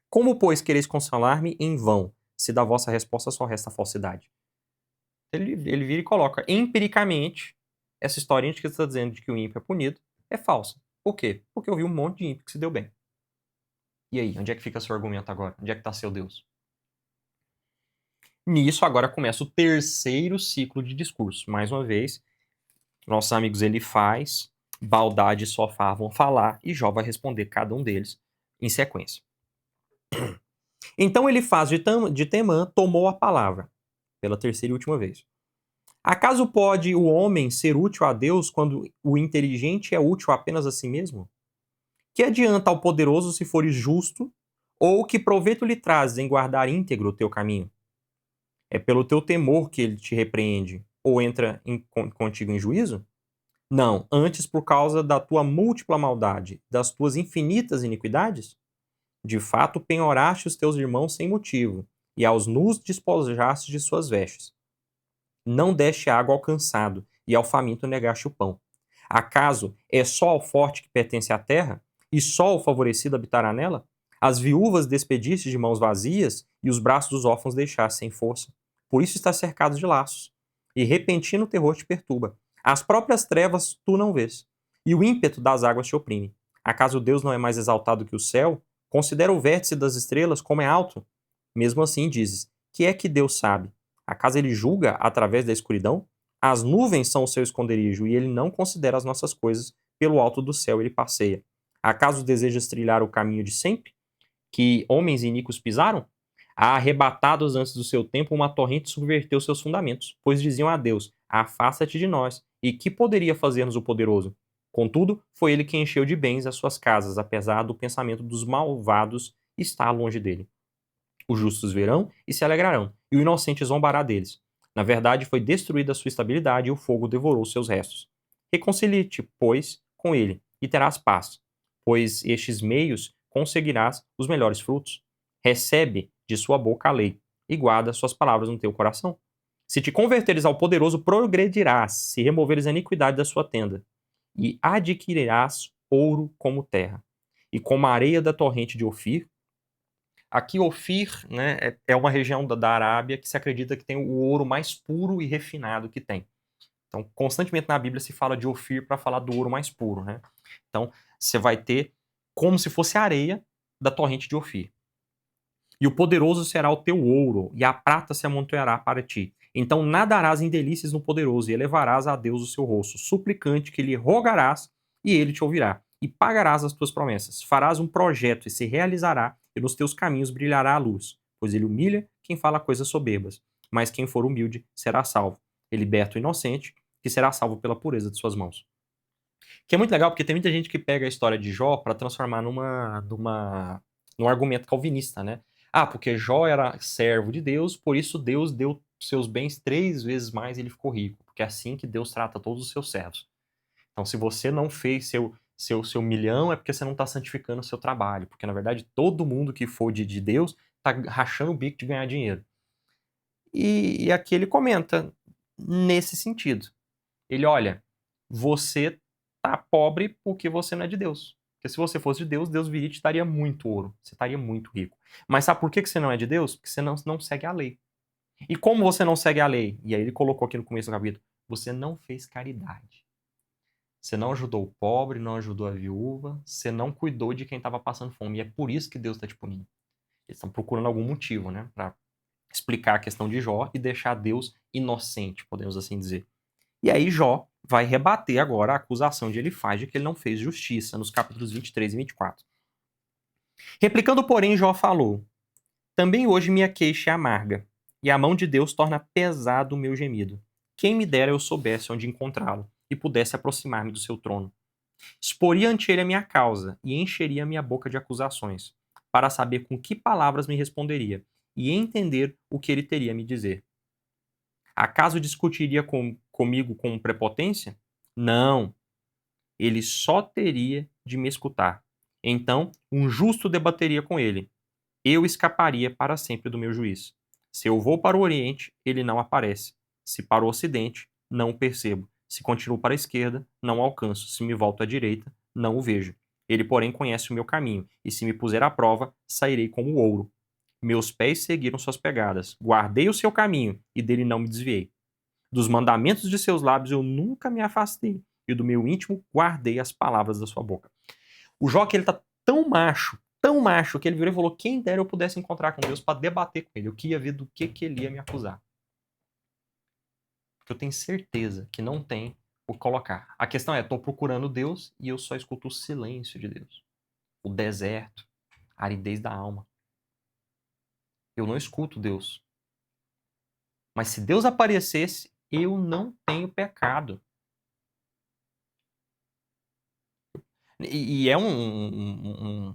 Como, pois, quereis consolar-me em vão, se da vossa resposta só resta falsidade? Ele vira e coloca, empiricamente, essa historinha que está dizendo de que o ímpio é punido é falsa. Por quê? Porque eu vi um monte de ímpio que se deu bem. E aí, onde é que fica seu argumento agora? Onde é que está seu Deus? Nisso, agora começa o terceiro ciclo de discurso. Mais uma vez, nossos amigos Elifaz, Baldade e Sofá vão falar e Jó vai responder cada um deles em sequência. Então Elifaz de Temã tomou a palavra, pela terceira e última vez. Acaso pode o homem ser útil a Deus quando o inteligente é útil apenas a si mesmo? Que adianta ao poderoso se fores justo, ou que proveito lhe trazes em guardar íntegro o teu caminho? É pelo teu temor que ele te repreende, ou entra contigo em juízo? Não, antes por causa da tua múltipla maldade, das tuas infinitas iniquidades? De fato, penhoraste os teus irmãos sem motivo, e aos nus despojaste de suas vestes. Não deste água ao cansado, e ao faminto negaste o pão. Acaso é só ao forte que pertence a terra, e só o favorecido habitará nela? As viúvas despediste de mãos vazias, e os braços dos órfãos deixaste sem força. Por isso estás cercado de laços, e repentino terror te perturba. As próprias trevas tu não vês, e o ímpeto das águas te oprime. Acaso Deus não é mais exaltado que o céu? Considera o vértice das estrelas como é alto. Mesmo assim dizes, que é que Deus sabe? Acaso ele julga através da escuridão? As nuvens são o seu esconderijo, e ele não considera as nossas coisas, pelo alto do céu ele passeia. Acaso desejas trilhar o caminho de sempre, que homens iníquos pisaram? Arrebatados antes do seu tempo, uma torrente subverteu seus fundamentos, pois diziam a Deus: afasta-te de nós, e que poderia fazer-nos o poderoso? Contudo, foi ele que encheu de bens as suas casas, apesar do pensamento dos malvados estar longe dele. Os justos verão e se alegrarão, e o inocente zombará deles. Na verdade, foi destruída a sua estabilidade e o fogo devorou seus restos. Reconcilie-te, pois, com ele, e terás paz, pois estes meios conseguirás os melhores frutos. Recebe de sua boca a lei, e guarda suas palavras no teu coração. Se te converteres ao poderoso, progredirás, se removeres a iniquidade da sua tenda, e adquirirás ouro como terra. E como a areia da torrente de Ofir, aqui Ofir, né, é uma região da Arábia que se acredita que tem o ouro mais puro e refinado que tem. Então, constantemente na Bíblia se fala de Ofir para falar do ouro mais puro, né? Então, você vai ter como se fosse a areia da torrente de Ofir. E o poderoso será o teu ouro, e a prata se amontoará para ti. Então nadarás em delícias no poderoso, e elevarás a Deus o seu rosto, suplicante que lhe rogarás, e ele te ouvirá. E pagarás as tuas promessas. Farás um projeto, e se realizará, e nos teus caminhos brilhará a luz. Pois ele humilha quem fala coisas soberbas, mas quem for humilde será salvo. Ele liberta o inocente, que será salvo pela pureza de suas mãos. Que é muito legal, porque tem muita gente que pega a história de Jó para transformar num argumento calvinista, né? Ah, porque Jó era servo de Deus, por isso Deus deu seus bens 3 vezes mais e ele ficou rico. Porque é assim que Deus trata todos os seus servos. Então, se você não fez seu milhão, é porque você não está santificando o seu trabalho. Porque, na verdade, todo mundo que for de Deus está rachando o bico de ganhar dinheiro. E aqui ele comenta nesse sentido. Ele, olha, você tá pobre porque você não é de Deus. Porque se você fosse de Deus, Deus viria e te daria muito ouro. Você estaria muito rico. Mas sabe por que você não é de Deus? Porque você não segue a lei. E como você não segue a lei? E aí ele colocou aqui no começo do capítulo. Você não fez caridade. Você não ajudou o pobre, não ajudou a viúva. Você não cuidou de quem estava passando fome. E é por isso que Deus está te punindo. Eles estão procurando algum motivo, né? Para explicar a questão de Jó e deixar Deus inocente, podemos assim dizer. E aí Jó vai rebater agora a acusação de Elifaz de que ele não fez justiça, nos capítulos 23 e 24. Replicando, porém, Jó falou: também hoje minha queixa é amarga, e a mão de Deus torna pesado o meu gemido. Quem me dera eu soubesse onde encontrá-lo e pudesse aproximar-me do seu trono. Exporia ante ele a minha causa e encheria a minha boca de acusações, para saber com que palavras me responderia e entender o que ele teria a me dizer. Acaso discutiria comigo com prepotência? Não, ele só teria de me escutar. Então, um justo debateria com ele. Eu escaparia para sempre do meu juiz. Se eu vou para o Oriente, ele não aparece. Se para o Ocidente, não o percebo. Se continuo para a esquerda, não o alcanço. Se me volto à direita, não o vejo. Ele, porém, conhece o meu caminho, e se me puser à prova, sairei como ouro. Meus pés seguiram suas pegadas. Guardei o seu caminho, e dele não me desviei. Dos mandamentos de seus lábios eu nunca me afastei, e do meu íntimo guardei as palavras da sua boca. O Jó, que ele tá tão macho, que ele virou e falou: quem dera eu pudesse encontrar com Deus para debater com ele. Eu queria ver do que ele ia me acusar. Porque eu tenho certeza que não tem o que colocar. A questão é, estou procurando Deus e eu só escuto o silêncio de Deus. O deserto, a aridez da alma. Eu não escuto Deus. Mas se Deus aparecesse, eu não tenho pecado. E é um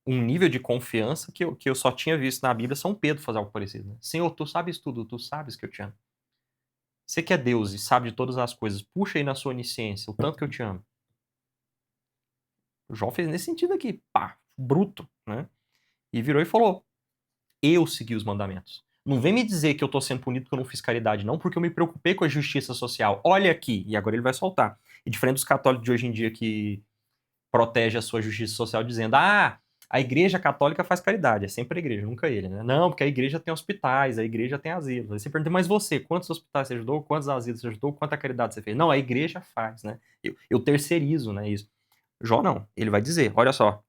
nível de confiança que eu só tinha visto na Bíblia São Pedro fazer algo parecido. Né? Senhor, tu sabes tudo, tu sabes que eu te amo. Você que é Deus e sabe de todas as coisas, puxa aí na sua onisciência o tanto que eu te amo. O Jó fez nesse sentido aqui, pá, bruto, né? E virou e falou: eu segui os mandamentos. Não vem me dizer que eu tô sendo punido porque eu não fiz caridade, não, porque eu me preocupei com a justiça social. Olha aqui, e agora ele vai soltar. E diferente dos católicos de hoje em dia que protege a sua justiça social dizendo: ah, a igreja católica faz caridade. É sempre a igreja, nunca ele, né? Não, porque a igreja tem hospitais, a igreja tem asilos. Aí você pergunta: mas você, quantos hospitais você ajudou? Quantos asilos você ajudou? Quanta caridade você fez? Não, a igreja faz, né? Eu terceirizo, né, isso. Jó não, ele vai dizer, olha só.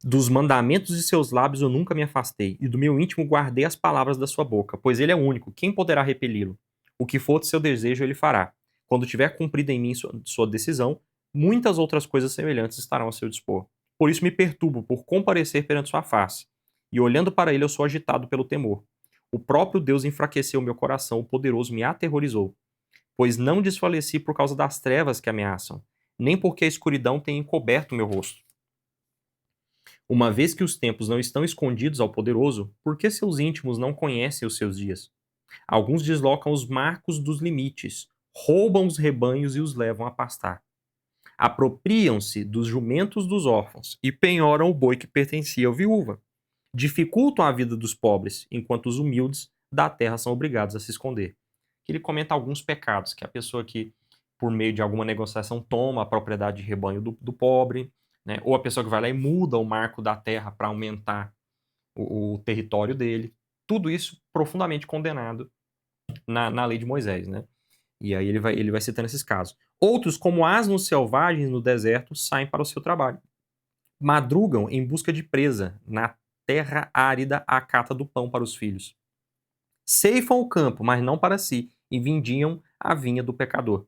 Dos mandamentos de seus lábios eu nunca me afastei, e do meu íntimo guardei as palavras da sua boca, pois ele é único, quem poderá repeli-lo? O que for de seu desejo ele fará. Quando tiver cumprida em mim sua decisão, muitas outras coisas semelhantes estarão a seu dispor. Por isso me perturbo por comparecer perante sua face, e olhando para ele eu sou agitado pelo temor. O próprio Deus enfraqueceu meu coração, o poderoso me aterrorizou, pois não desfaleci por causa das trevas que ameaçam, nem porque a escuridão tem encoberto meu rosto. Uma vez que os tempos não estão escondidos ao poderoso, por que seus íntimos não conhecem os seus dias? Alguns deslocam os marcos dos limites, roubam os rebanhos e os levam a pastar. Apropriam-se dos jumentos dos órfãos e penhoram o boi que pertencia à viúva. Dificultam a vida dos pobres, enquanto os humildes da terra são obrigados a se esconder. Ele comenta alguns pecados, que a pessoa que, por meio de alguma negociação, toma a propriedade de rebanho do pobre, né? Ou a pessoa que vai lá e muda o marco da terra para aumentar o território dele. Tudo isso profundamente condenado na lei de Moisés, né? E aí ele vai citando esses casos. Outros, como asnos selvagens no deserto, saem para o seu trabalho. Madrugam em busca de presa, na terra árida à cata do pão para os filhos. Ceifam o campo, mas não para si, e vindiam a vinha do pecador.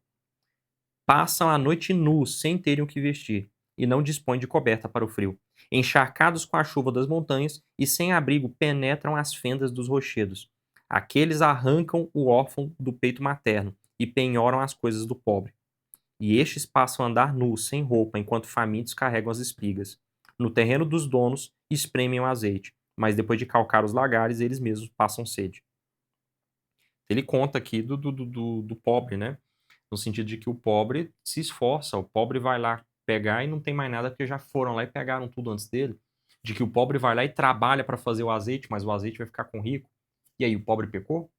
Passam a noite nus, sem terem o que vestir, e não dispõem de coberta para o frio. Encharcados com a chuva das montanhas e sem abrigo, penetram as fendas dos rochedos. Aqueles arrancam o órfão do peito materno e penhoram as coisas do pobre. E estes passam a andar nus, sem roupa, enquanto famintos carregam as espigas. No terreno dos donos, espremem o azeite, mas depois de calcar os lagares, eles mesmos passam sede. Ele conta aqui do pobre, né? No sentido de que o pobre se esforça, o pobre vai lá pegar e não tem mais nada porque já foram lá e pegaram tudo antes dele. De que o pobre vai lá e trabalha para fazer o azeite, mas o azeite vai ficar com o rico. E aí, o pobre pecou?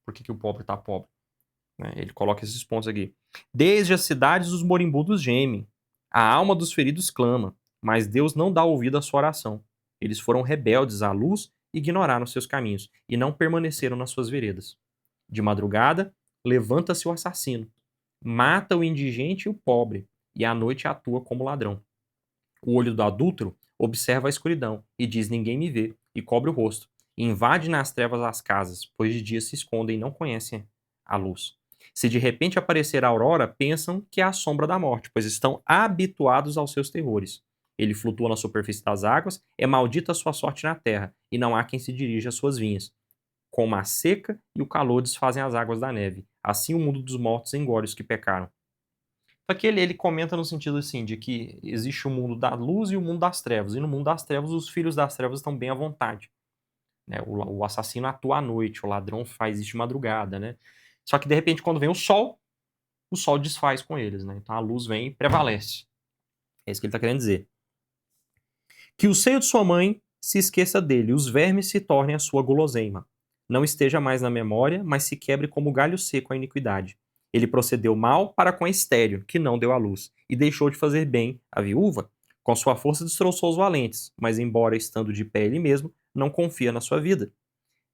Por que o pobre está pobre? Né? Ele coloca esses pontos aqui. Desde as cidades os moribundos gemem, a alma dos feridos clama, mas Deus não dá ouvido à sua oração. Eles foram rebeldes à luz e ignoraram seus caminhos, e não permaneceram nas suas veredas. De madrugada, levanta-se o assassino, mata o indigente e o pobre, e à noite atua como ladrão. O olho do adúltero observa a escuridão e diz: ninguém me vê, e cobre o rosto. E invade nas trevas as casas, pois de dia se escondem e não conhecem a luz. Se de repente aparecer a aurora, pensam que é a sombra da morte, pois estão habituados aos seus terrores. Ele flutua na superfície das águas, é maldita a sua sorte na terra, e não há quem se dirija às suas vinhas. Como a seca e o calor desfazem as águas da neve, assim o mundo dos mortos engole os que pecaram. Só que ele comenta no sentido assim, de que existe o mundo da luz e o mundo das trevas, e no mundo das trevas os filhos das trevas estão bem à vontade. Né? O assassino atua à noite, o ladrão faz isso de madrugada, né? Só que de repente quando vem o sol desfaz com eles, né? Então a luz vem e prevalece. É isso que ele está querendo dizer. Que o seio de sua mãe se esqueça dele, os vermes se tornem a sua guloseima. Não esteja mais na memória, mas se quebre como galho seco a iniquidade. Ele procedeu mal para com a estéril, que não deu à luz, e deixou de fazer bem a viúva. Com sua força destroçou os valentes, mas embora estando de pé ele mesmo, não confia na sua vida.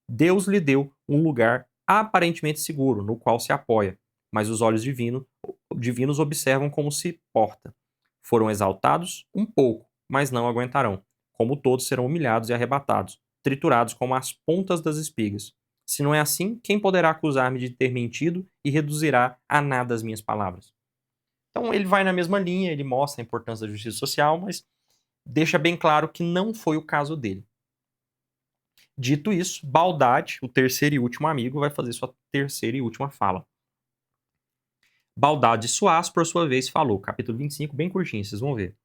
Deus lhe deu um lugar aparentemente seguro, no qual se apoia, mas os olhos divinos observam como se porta. Foram exaltados um pouco, mas não aguentarão. Como todos serão humilhados e arrebatados, triturados como as pontas das espigas. Se não é assim, quem poderá acusar-me de ter mentido e reduzirá a nada as minhas palavras? Então ele vai na mesma linha, ele mostra a importância da justiça social, mas deixa bem claro que não foi o caso dele. Dito isso, Baldade, o terceiro e último amigo, vai fazer sua terceira e última fala. Baldade Suaz, por sua vez, falou, capítulo 25, bem curtinho, vocês vão ver.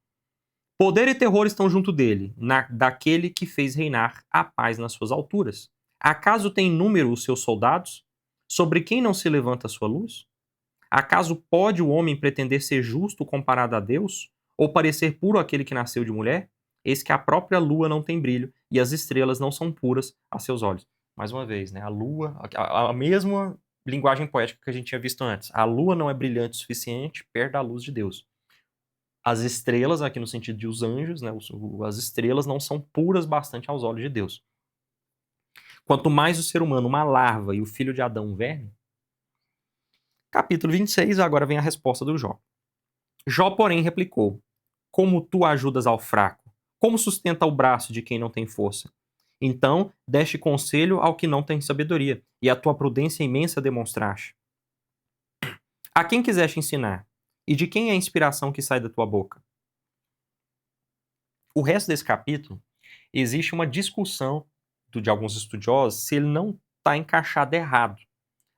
Poder e terror estão junto dele, daquele que fez reinar a paz nas suas alturas. Acaso tem número os seus soldados? Sobre quem não se levanta a sua luz? Acaso pode o homem pretender ser justo comparado a Deus? Ou parecer puro aquele que nasceu de mulher? Eis que a própria lua não tem brilho e as estrelas não são puras a seus olhos. Mais uma vez, né? A lua, a mesma linguagem poética que a gente tinha visto antes. A lua não é brilhante o suficiente perto da luz de Deus. As estrelas, aqui no sentido de os anjos, né? As estrelas não são puras bastante aos olhos de Deus. Quanto mais o ser humano, uma larva, e o filho de Adão, um verme. Capítulo 26, agora vem a resposta do Jó. Jó, porém, replicou: Como tu ajudas ao fraco? Como sustenta o braço de quem não tem força? Então, deste conselho ao que não tem sabedoria, e a tua prudência imensa demonstraste. A quem quiseste ensinar? E de quem é a inspiração que sai da tua boca? O resto desse capítulo, existe uma discussão de alguns estudiosos se ele não está encaixado errado.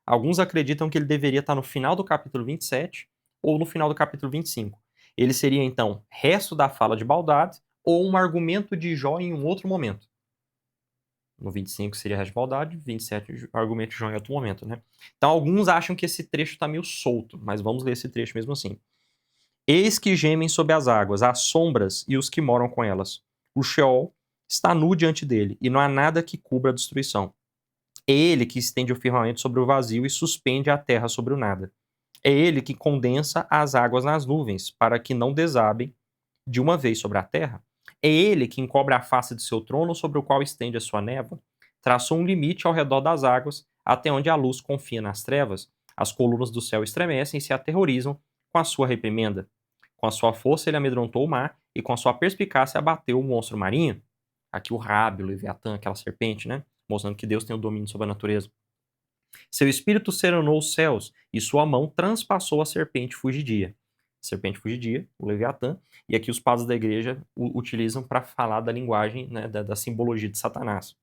Alguns acreditam que ele deveria estar no final do capítulo 27 ou no final do capítulo 25. Ele seria, então, resto da fala de Baldade ou um argumento de Jó em um outro momento. No 25 seria resto de Baldade, 27 argumento de Jó em outro momento, né? Então, alguns acham que esse trecho está meio solto, mas vamos ler esse trecho mesmo assim. Eis que gemem sob as águas, as sombras e os que moram com elas. O Sheol está nu diante dele, e não há nada que cubra a destruição. É ele que estende o firmamento sobre o vazio e suspende a terra sobre o nada. É ele que condensa as águas nas nuvens, para que não desabem de uma vez sobre a terra. É ele que encobre a face de seu trono, sobre o qual estende a sua névoa. Traçou um limite ao redor das águas, até onde a luz confia nas trevas. As colunas do céu estremecem e se aterrorizam com a sua reprimenda. Com a sua força ele amedrontou o mar, e com a sua perspicácia abateu o monstro marinho. Aqui o Rabi, o Leviatã, aquela serpente, né? Mostrando que Deus tem o domínio sobre a natureza. Seu espírito serenou os céus, e sua mão transpassou a serpente fugidia. Serpente fugidia, o Leviatã, e aqui os padres da igreja utilizam para falar da linguagem, né, da simbologia de Satanás,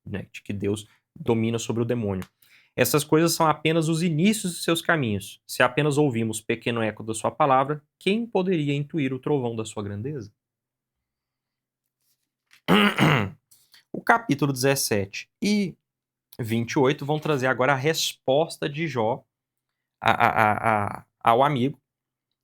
né, de que Deus domina sobre o demônio. Essas coisas são apenas os inícios de seus caminhos. Se apenas ouvimos pequeno eco da sua palavra, quem poderia intuir o trovão da sua grandeza? O capítulo 17 e 28 vão trazer agora a resposta de Jó ao amigo,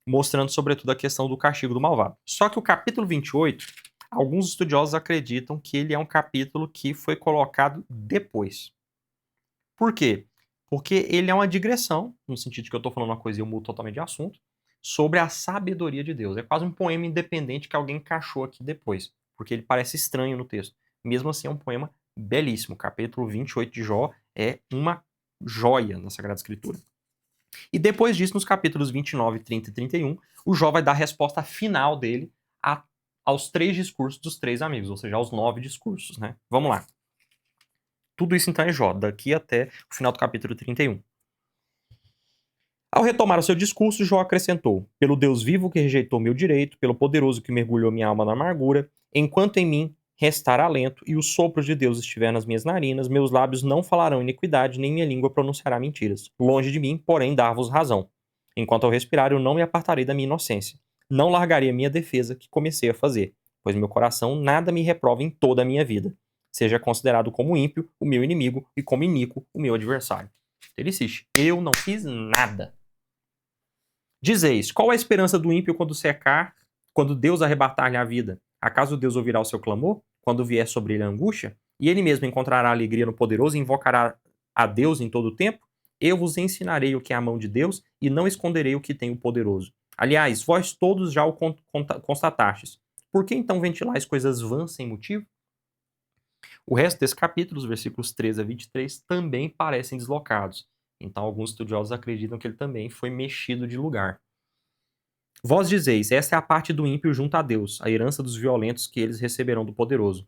mostrando sobretudo a questão do castigo do malvado. Só que o capítulo 28, alguns estudiosos acreditam que ele é um capítulo que foi colocado depois. Por quê? Porque ele é uma digressão, no sentido de que eu estou falando uma coisa e eu mudo totalmente de assunto, sobre a sabedoria de Deus. É quase um poema independente que alguém encaixou aqui depois, porque ele parece estranho no texto. Mesmo assim, é um poema belíssimo. O capítulo 28 de Jó é uma joia na Sagrada Escritura. E depois disso, nos capítulos 29, 30 e 31, o Jó vai dar a resposta final dele aos 3 discursos dos 3 amigos, ou seja, aos 9 discursos, né? Vamos lá. Tudo isso então é Jó, daqui até o final do capítulo 31. Ao retomar o seu discurso, Jó acrescentou: pelo Deus vivo que rejeitou meu direito, pelo poderoso que mergulhou minha alma na amargura, enquanto em mim restar alento e o sopro de Deus estiver nas minhas narinas, meus lábios não falarão iniquidade, nem minha língua pronunciará mentiras. Longe de mim, porém, dar-vos razão. Enquanto eu respirar, eu não me apartarei da minha inocência. Não largarei a minha defesa que comecei a fazer, pois meu coração nada me reprova em toda a minha vida. Seja considerado como ímpio o meu inimigo e como iníquo o meu adversário. Ele insiste: eu não fiz nada. Dizeis, qual a esperança do ímpio quando secar, quando Deus arrebatar-lhe a vida? Acaso Deus ouvirá o seu clamor, quando vier sobre ele a angústia? E ele mesmo encontrará alegria no poderoso e invocará a Deus em todo o tempo? Eu vos ensinarei o que é a mão de Deus e não esconderei o que tem o poderoso. Aliás, vós todos já o constatastes. Por que então ventilais coisas vãs sem motivo? O resto desse capítulo, os versículos 13 a 23, também parecem deslocados. Então, alguns estudiosos acreditam que ele também foi mexido de lugar. Vós dizeis, esta é a parte do ímpio junto a Deus, a herança dos violentos que eles receberão do poderoso.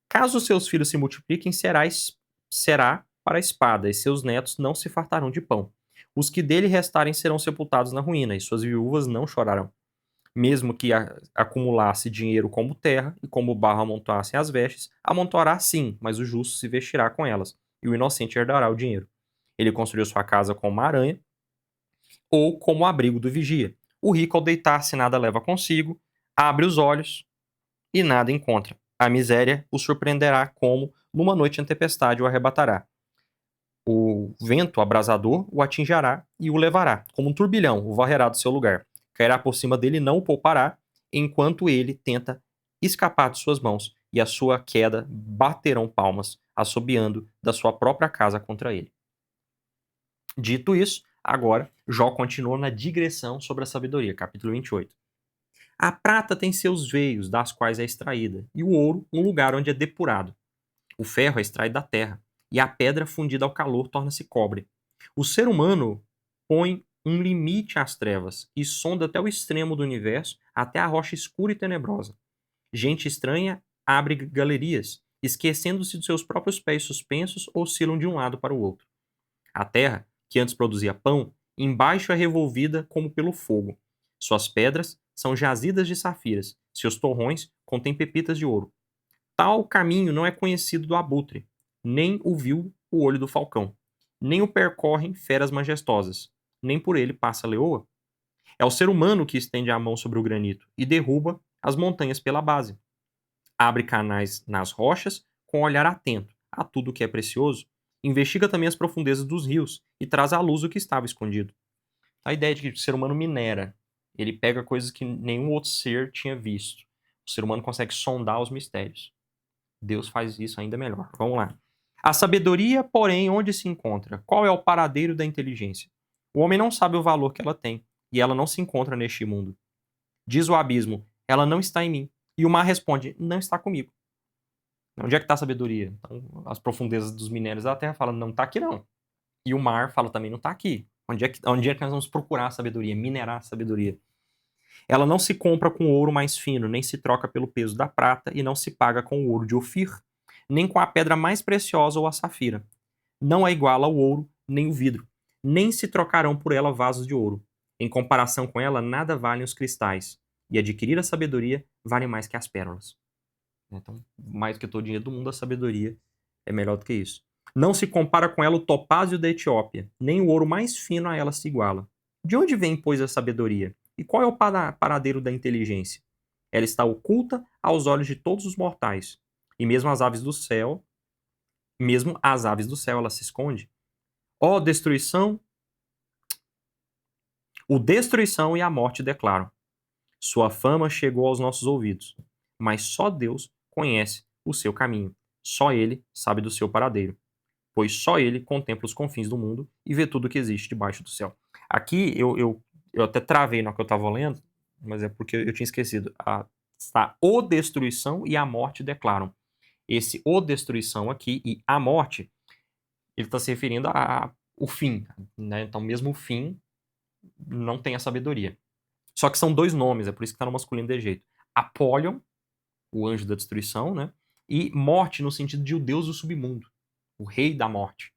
Caso seus filhos se multipliquem, será para a espada, e seus netos não se fartarão de pão. Os que dele restarem serão sepultados na ruína, e suas viúvas não chorarão. Mesmo que acumulasse dinheiro como terra, e como barro amontoassem as vestes, amontoará sim, mas o justo se vestirá com elas, e o inocente herdará o dinheiro. Ele construiu sua casa como uma aranha, ou como o abrigo do vigia. O rico, ao deitar-se, nada leva consigo, abre os olhos e nada encontra. A miséria o surpreenderá como, numa noite em tempestade, o arrebatará. O vento abrasador o atingirá e o levará, como um turbilhão, o varrerá do seu lugar. Cairá por cima dele e não o poupará, enquanto ele tenta escapar de suas mãos, e a sua queda baterão palmas, assobiando da sua própria casa contra ele. Dito isso, agora Jó continua na digressão sobre a sabedoria, capítulo 28. A prata tem seus veios, das quais é extraída, e o ouro, um lugar onde é depurado. O ferro é extraído da terra, e a pedra fundida ao calor torna-se cobre. O ser humano põe um limite às trevas e sonda até o extremo do universo, até a rocha escura e tenebrosa. Gente estranha abre galerias, esquecendo-se de seus próprios pés suspensos, oscilam de um lado para o outro. A terra, que antes produzia pão, embaixo é revolvida como pelo fogo. Suas pedras são jazidas de safiras, seus torrões contêm pepitas de ouro. Tal caminho não é conhecido do abutre, nem o viu o olho do falcão, nem o percorrem feras majestosas, nem por ele passa a leoa. É o ser humano que estende a mão sobre o granito e derruba as montanhas pela base. Abre canais nas rochas com olhar atento a tudo que é precioso. Investiga também as profundezas dos rios e traz à luz o que estava escondido. A ideia de que o ser humano minera, ele pega coisas que nenhum outro ser tinha visto. O ser humano consegue sondar os mistérios. Deus faz isso ainda melhor. Vamos lá. A sabedoria, porém, onde se encontra? Qual é o paradeiro da inteligência? O homem não sabe o valor que ela tem, e ela não se encontra neste mundo. Diz o abismo, ela não está em mim. E o mar responde, não está comigo. Onde é que está a sabedoria? Então, as profundezas dos minérios da terra falam, não está aqui não. E o mar fala também, não está aqui. Onde é que nós vamos procurar a sabedoria, minerar a sabedoria? Ela não se compra com ouro mais fino, nem se troca pelo peso da prata, e não se paga com o ouro de Ofir, nem com a pedra mais preciosa ou a safira. Não é igual ao ouro, nem o vidro. Nem se trocarão por ela vasos de ouro. Em comparação com ela, nada valem os cristais. E adquirir a sabedoria vale mais que as pérolas. Então, mais do que todo o dinheiro do mundo, a sabedoria é melhor do que isso. Não se compara com ela o topázio da Etiópia, nem o ouro mais fino a ela se iguala. De onde vem, pois, a sabedoria? E qual é o paradeiro da inteligência? Ela está oculta aos olhos de todos os mortais. E mesmo as aves do céu, ela se esconde. Ó destruição, o destruição e a morte declaram. Sua fama chegou aos nossos ouvidos, mas só Deus conhece o seu caminho. Só ele sabe do seu paradeiro, pois só ele contempla os confins do mundo e vê tudo que existe debaixo do céu. Aqui eu até travei na que eu estava lendo, mas é porque eu tinha esquecido. Está o destruição e a morte declaram. Esse o destruição aqui e a morte, ele está se referindo ao fim. Né? Então, mesmo o fim não tem a sabedoria. Só que são dois nomes, é por isso que está no masculino de jeito. Apollyon, o anjo da destruição, né? E morte no sentido de o deus do submundo, o rei da morte.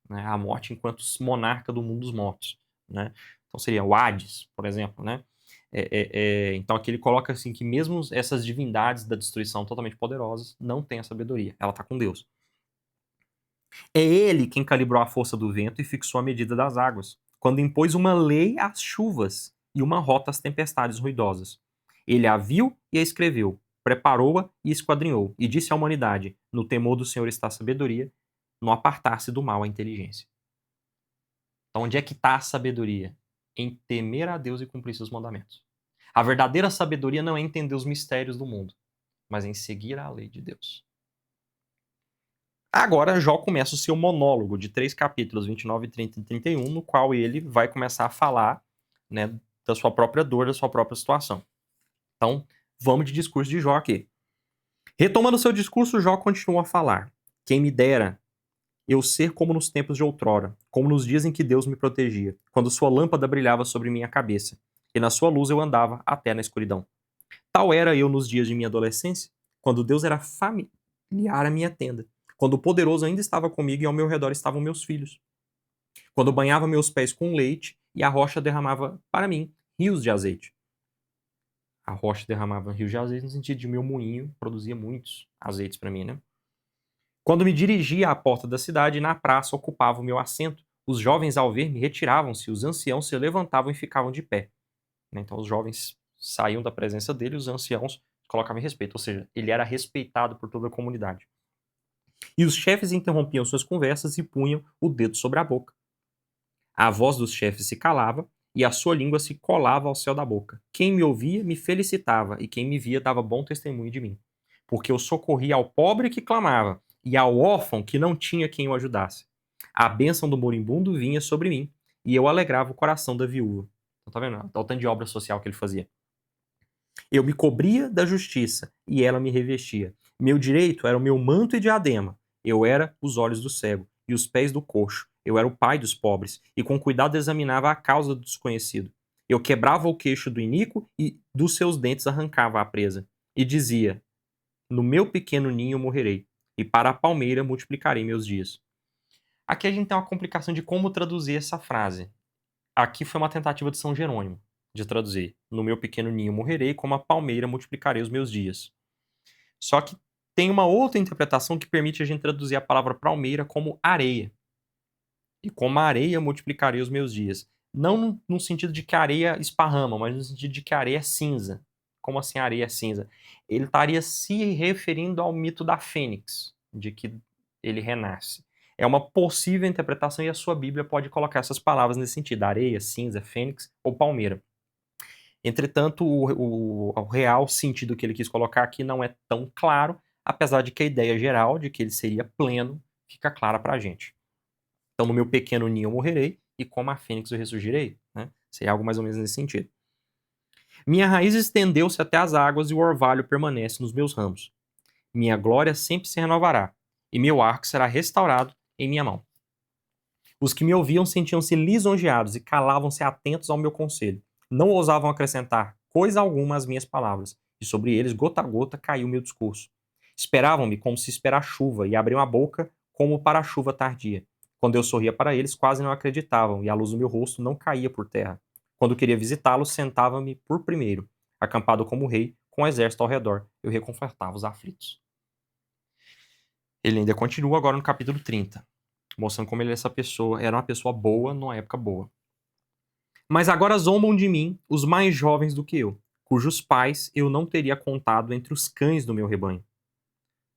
Né? A morte enquanto monarca do mundo dos mortos. né? Então seria o Hades, por exemplo, né? Então aqui ele coloca assim que mesmo essas divindades da destruição totalmente poderosas não têm a sabedoria, ela está com Deus. É ele quem calibrou a força do vento e fixou a medida das águas, quando impôs uma lei às chuvas e uma rota às tempestades ruidosas. Ele a viu e a escreveu, preparou-a e esquadrinhou, e disse à humanidade: no temor do Senhor está a sabedoria, no apartar-se do mal a inteligência. Então, onde é que está a sabedoria? Em temer a Deus e cumprir seus mandamentos. A verdadeira sabedoria não é entender os mistérios do mundo, mas em seguir a lei de Deus. Agora, Jó começa o seu monólogo de 3 capítulos, 29, 30 e 31, no qual ele vai começar a falar, né, da sua própria dor, da sua própria situação. Então, vamos de discurso de Jó aqui. Retomando seu discurso, Jó continua a falar. Quem me dera eu ser como nos tempos de outrora, como nos dias em que Deus me protegia, quando sua lâmpada brilhava sobre minha cabeça, e na sua luz eu andava até na escuridão. Tal era eu nos dias de minha adolescência, quando Deus era familiar à minha tenda, quando o poderoso ainda estava comigo e ao meu redor estavam meus filhos, quando banhava meus pés com leite e a rocha derramava para mim rios de azeite. A rocha derramava rios de azeite no sentido de meu moinho produzia muitos azeites para mim, né? Quando me dirigia à porta da cidade, na praça ocupava o meu assento. Os jovens, ao ver-me, retiravam-se, os anciãos se levantavam e ficavam de pé. Então, os jovens saíam da presença dele, os anciãos colocavam em respeito, ou seja, ele era respeitado por toda a comunidade. E os chefes interrompiam suas conversas e punham o dedo sobre a boca. A voz dos chefes se calava e a sua língua se colava ao céu da boca. Quem me ouvia me felicitava e quem me via dava bom testemunho de mim. Porque eu socorria ao pobre que clamava e ao órfão que não tinha quem o ajudasse. A bênção do moribundo vinha sobre mim e eu alegrava o coração da viúva. Então, tá vendo? O tanto de obra social que ele fazia. Eu me cobria da justiça e ela me revestia. Meu direito era o meu manto e diadema. Eu era os olhos do cego e os pés do coxo. Eu era o pai dos pobres e com cuidado examinava a causa do desconhecido. Eu quebrava o queixo do iníquo e dos seus dentes arrancava a presa. E dizia: no meu pequeno ninho morrerei, e para a palmeira multiplicarei meus dias. Aqui a gente tem uma complicação de como traduzir essa frase. Aqui foi uma tentativa de São Jerônimo de traduzir. No meu pequeno ninho morrerei, como a palmeira multiplicarei os meus dias. Só que tem uma outra interpretação que permite a gente traduzir a palavra palmeira como areia. E como a areia multiplicarei os meus dias. Não no sentido de que a areia esparrama, mas no sentido de que a areia é cinza. Como assim a areia é cinza? Ele estaria se referindo ao mito da fênix, de que ele renasce. É uma possível interpretação e a sua Bíblia pode colocar essas palavras nesse sentido: areia, cinza, fênix ou palmeira. Entretanto, o real sentido que ele quis colocar aqui não é tão claro, apesar de que a ideia geral de que ele seria pleno fica clara para a gente. Então, no meu pequeno ninho eu morrerei, e como a fênix eu ressurgirei. Né? Seria algo mais ou menos nesse sentido. Minha raiz estendeu-se até as águas e o orvalho permanece nos meus ramos. Minha glória sempre se renovará, e meu arco será restaurado em minha mão. Os que me ouviam sentiam-se lisonjeados e calavam-se atentos ao meu conselho. Não ousavam acrescentar coisa alguma às minhas palavras, e sobre eles, gota a gota, caiu meu discurso. Esperavam-me como se espera a chuva, e abriam a boca como para a chuva tardia. Quando eu sorria para eles, quase não acreditavam, e a luz do meu rosto não caía por terra. Quando queria visitá-los, sentava-me por primeiro, acampado como rei, com o exército ao redor. Eu reconfortava os aflitos. Ele ainda continua agora no capítulo 30, mostrando como ele era uma pessoa boa numa época boa. Mas agora zombam de mim os mais jovens do que eu, cujos pais eu não teria contado entre os cães do meu rebanho.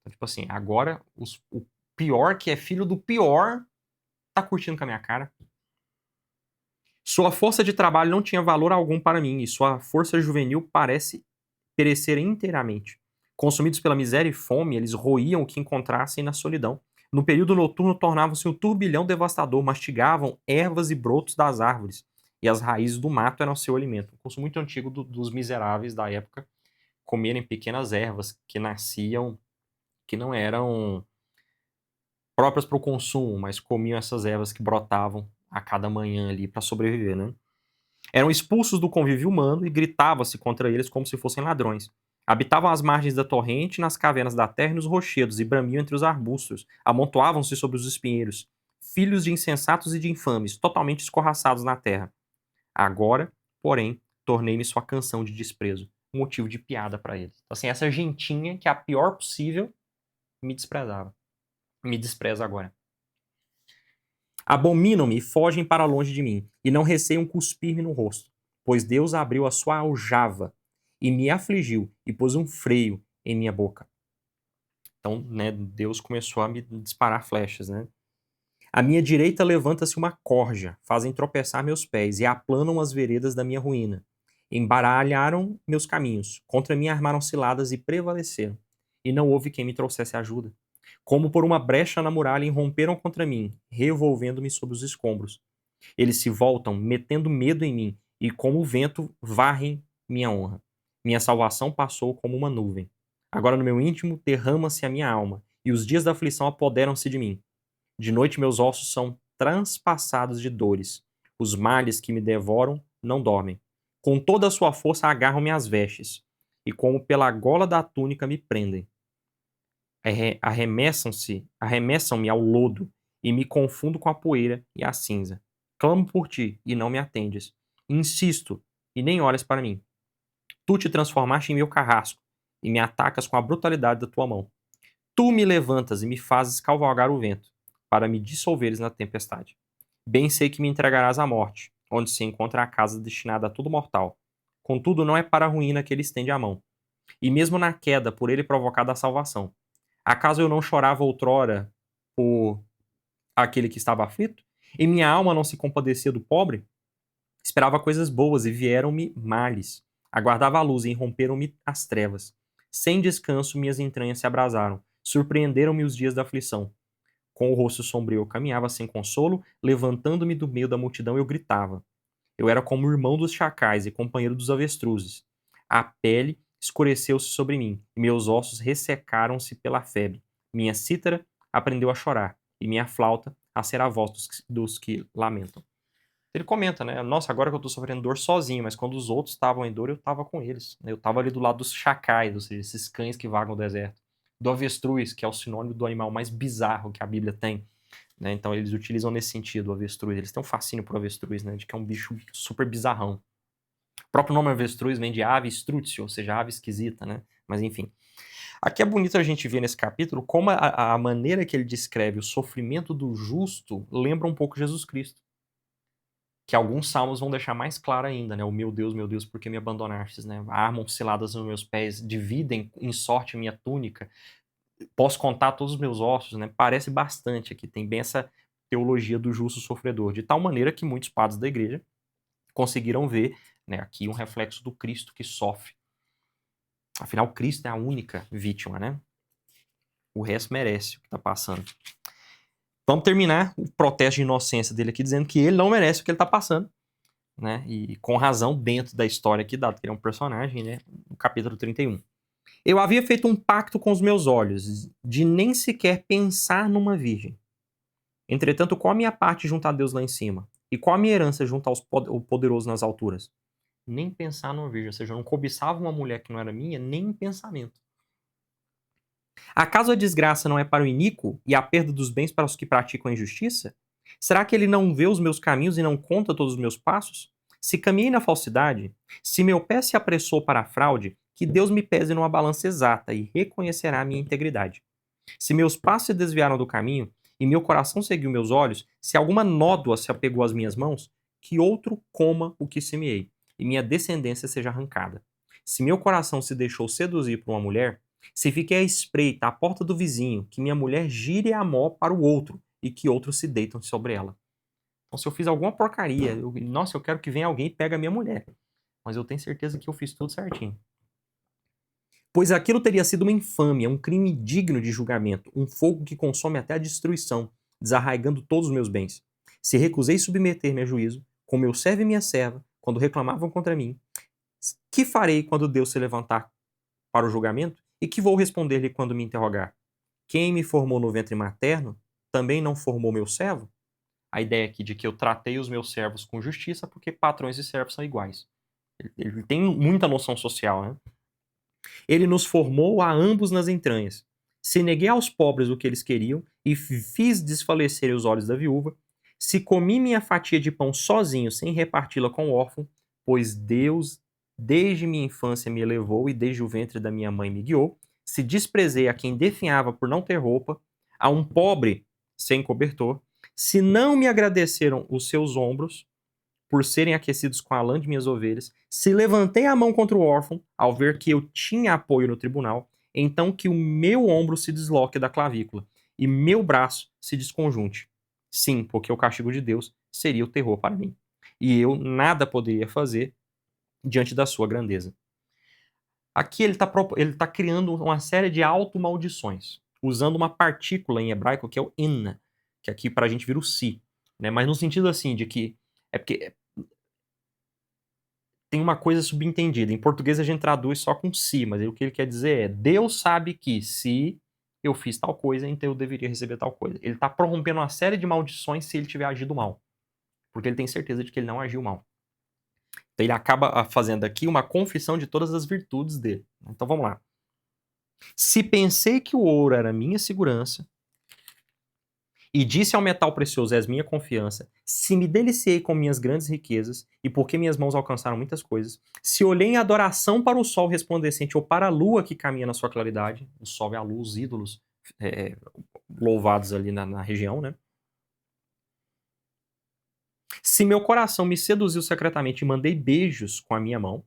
Então, tipo assim, agora o pior, que é filho do pior, tá curtindo com a minha cara. Sua força de trabalho não tinha valor algum para mim, e sua força juvenil parece perecer inteiramente. Consumidos pela miséria e fome, eles roíam o que encontrassem na solidão. No período noturno tornavam-se um turbilhão devastador, mastigavam ervas e brotos das árvores, e as raízes do mato eram seu alimento. Um curso muito antigo dos miseráveis da época, comerem pequenas ervas que nasciam, que não eram próprias para o consumo, mas comiam essas ervas que brotavam a cada manhã ali para sobreviver, né? Eram expulsos do convívio humano e gritava-se contra eles como se fossem ladrões. Habitavam às margens da torrente, nas cavernas da terra e nos rochedos, e bramiam entre os arbustos. Amontoavam-se sobre os espinheiros, filhos de insensatos e de infames, totalmente escorraçados na terra. Agora, porém, tornei-me sua canção de desprezo, motivo de piada para eles. Então, assim, essa gentinha, que é a pior possível, me desprezava. Me despreza agora. Abominam-me e fogem para longe de mim, e não receiam cuspir-me no rosto, pois Deus abriu a sua aljava, e me afligiu, e pôs um freio em minha boca. Então, né, Deus começou a me disparar flechas, né? À minha direita levanta-se uma corja, fazem tropeçar meus pés, e aplanam as veredas da minha ruína. Embaralharam meus caminhos, contra mim armaram ciladas e prevaleceram, e não houve quem me trouxesse ajuda. Como por uma brecha na muralha, irromperam contra mim, revolvendo-me sob os escombros. Eles se voltam, metendo medo em mim, e como o vento, varrem minha honra. Minha salvação passou como uma nuvem. Agora no meu íntimo derrama-se a minha alma, e os dias da aflição apoderam-se de mim. De noite meus ossos são transpassados de dores. Os males que me devoram não dormem. Com toda a sua força agarram-me às vestes, e como pela gola da túnica me prendem. Arremessam-me ao lodo, e me confundo com a poeira e a cinza. Clamo por ti, e não me atendes. Insisto, e nem olhas para mim. Tu te transformaste em meu carrasco, e me atacas com a brutalidade da tua mão. Tu me levantas e me fazes cavalgar o vento, para me dissolveres na tempestade. Bem sei que me entregarás à morte, onde se encontra a casa destinada a todo mortal. Contudo, não é para a ruína que ele estende a mão, e mesmo na queda por ele provocada a salvação. Acaso eu não chorava outrora por aquele que estava aflito? E minha alma não se compadecia do pobre? Esperava coisas boas e vieram-me males. Aguardava a luz e irromperam-me as trevas. Sem descanso minhas entranhas se abrasaram. Surpreenderam-me os dias da aflição. Com o rosto sombrio eu caminhava sem consolo, levantando-me do meio da multidão eu gritava. Eu era como o irmão dos chacais e companheiro dos avestruzes. A pele escureceu-se sobre mim, e meus ossos ressecaram-se pela febre. Minha cítara aprendeu a chorar, e minha flauta a ser a voz dos que lamentam. Ele comenta, né? Nossa, agora que eu tô sofrendo dor sozinho, mas quando os outros estavam em dor, eu tava com eles. Eu tava ali do lado dos chacais, ou seja, esses cães que vagam o deserto. Do avestruz, que é o sinônimo do animal mais bizarro que a Bíblia tem. Né? Então eles utilizam nesse sentido o avestruz. Eles têm um fascínio por avestruz, né? De que é um bicho super bizarrão. O próprio nome avestruz vem de ave strutio, ou seja, ave esquisita, né? Mas enfim. Aqui é bonito a gente ver nesse capítulo como a maneira que ele descreve o sofrimento do justo lembra um pouco Jesus Cristo. Que alguns salmos vão deixar mais claro ainda, né? O meu Deus, por que me abandonastes, né? Armam ciladas nos meus pés, dividem em sorte minha túnica. Posso contar todos os meus ossos, né? Parece bastante aqui, tem bem essa teologia do justo sofredor, de tal maneira que muitos padres da igreja conseguiram ver, né, aqui um reflexo do Cristo que sofre. Afinal, Cristo é a única vítima, né? O resto merece o que está passando. Vamos terminar o protesto de inocência dele aqui, dizendo que ele não merece o que ele está passando, né? E com razão, dentro da história aqui, dado que ele é um personagem, né? No capítulo 31. Eu havia feito um pacto com os meus olhos, de nem sequer pensar numa virgem. Entretanto, qual a minha parte junto a Deus lá em cima? E qual a minha herança junto ao poderoso nas alturas? Nem pensar numa virgem, ou seja, eu não cobiçava uma mulher que não era minha, nem em pensamento. Acaso a desgraça não é para o iníquo e a perda dos bens para os que praticam a injustiça? Será que ele não vê os meus caminhos e não conta todos os meus passos? Se caminhei na falsidade, se meu pé se apressou para a fraude, que Deus me pese numa balança exata e reconhecerá a minha integridade. Se meus passos se desviaram do caminho e meu coração seguiu meus olhos, se alguma nódoa se apegou às minhas mãos, que outro coma o que semeei e minha descendência seja arrancada. Se meu coração se deixou seduzir por uma mulher, se fiquei à espreita à porta do vizinho, que minha mulher gire a mó para o outro e que outros se deitam sobre ela. Então, se eu fiz alguma porcaria, nossa, eu quero que venha alguém e pegue a minha mulher. Mas eu tenho certeza que eu fiz tudo certinho. Pois aquilo teria sido uma infâmia, um crime digno de julgamento, um fogo que consome até a destruição, desarraigando todos os meus bens. Se recusei submeter-me a juízo, com meu servo e minha serva, quando reclamavam contra mim, que farei quando Deus se levantar para o julgamento? E que vou responder-lhe quando me interrogar? Quem me formou no ventre materno, também não formou meu servo? A ideia aqui de que eu tratei os meus servos com justiça porque patrões e servos são iguais. Ele tem muita noção social, né? Ele nos formou a ambos nas entranhas. Se neguei aos pobres o que eles queriam e fiz desfalecer os olhos da viúva, Se comi minha fatia de pão sozinho, sem reparti-la com o órfão, pois Deus, desde minha infância, me elevou e desde o ventre da minha mãe me guiou. Se desprezei a quem definhava por não ter roupa, a um pobre sem cobertor. Se não me agradeceram os seus ombros, por serem aquecidos com a lã de minhas ovelhas, se levantei a mão contra o órfão, ao ver que eu tinha apoio no tribunal, então que o meu ombro se desloque da clavícula e meu braço se desconjunte. Sim, porque o castigo de Deus seria o terror para mim. E eu nada poderia fazer diante da sua grandeza. Aqui ele está criando uma série de automaldições, usando uma partícula em hebraico que é o inna, que aqui para a gente vira o si. Né? Mas no sentido assim, de que é porque tem uma coisa subentendida. Em português a gente traduz só com si, mas o que ele quer dizer é: Deus sabe que se eu fiz tal coisa, então eu deveria receber tal coisa. Ele está prorrompendo uma série de maldições se ele tiver agido mal. Porque ele tem certeza de que ele não agiu mal. Então ele acaba fazendo aqui uma confissão de todas as virtudes dele. Então vamos lá. Se pensei que o ouro era minha segurança, e disse ao metal precioso: és minha confiança, se me deliciei com minhas grandes riquezas, e porque minhas mãos alcançaram muitas coisas, se olhei em adoração para o sol resplandecente ou para a lua que caminha na sua claridade, o sol é a luz, os ídolos louvados ali na região, né? Se meu coração me seduziu secretamente e mandei beijos com a minha mão,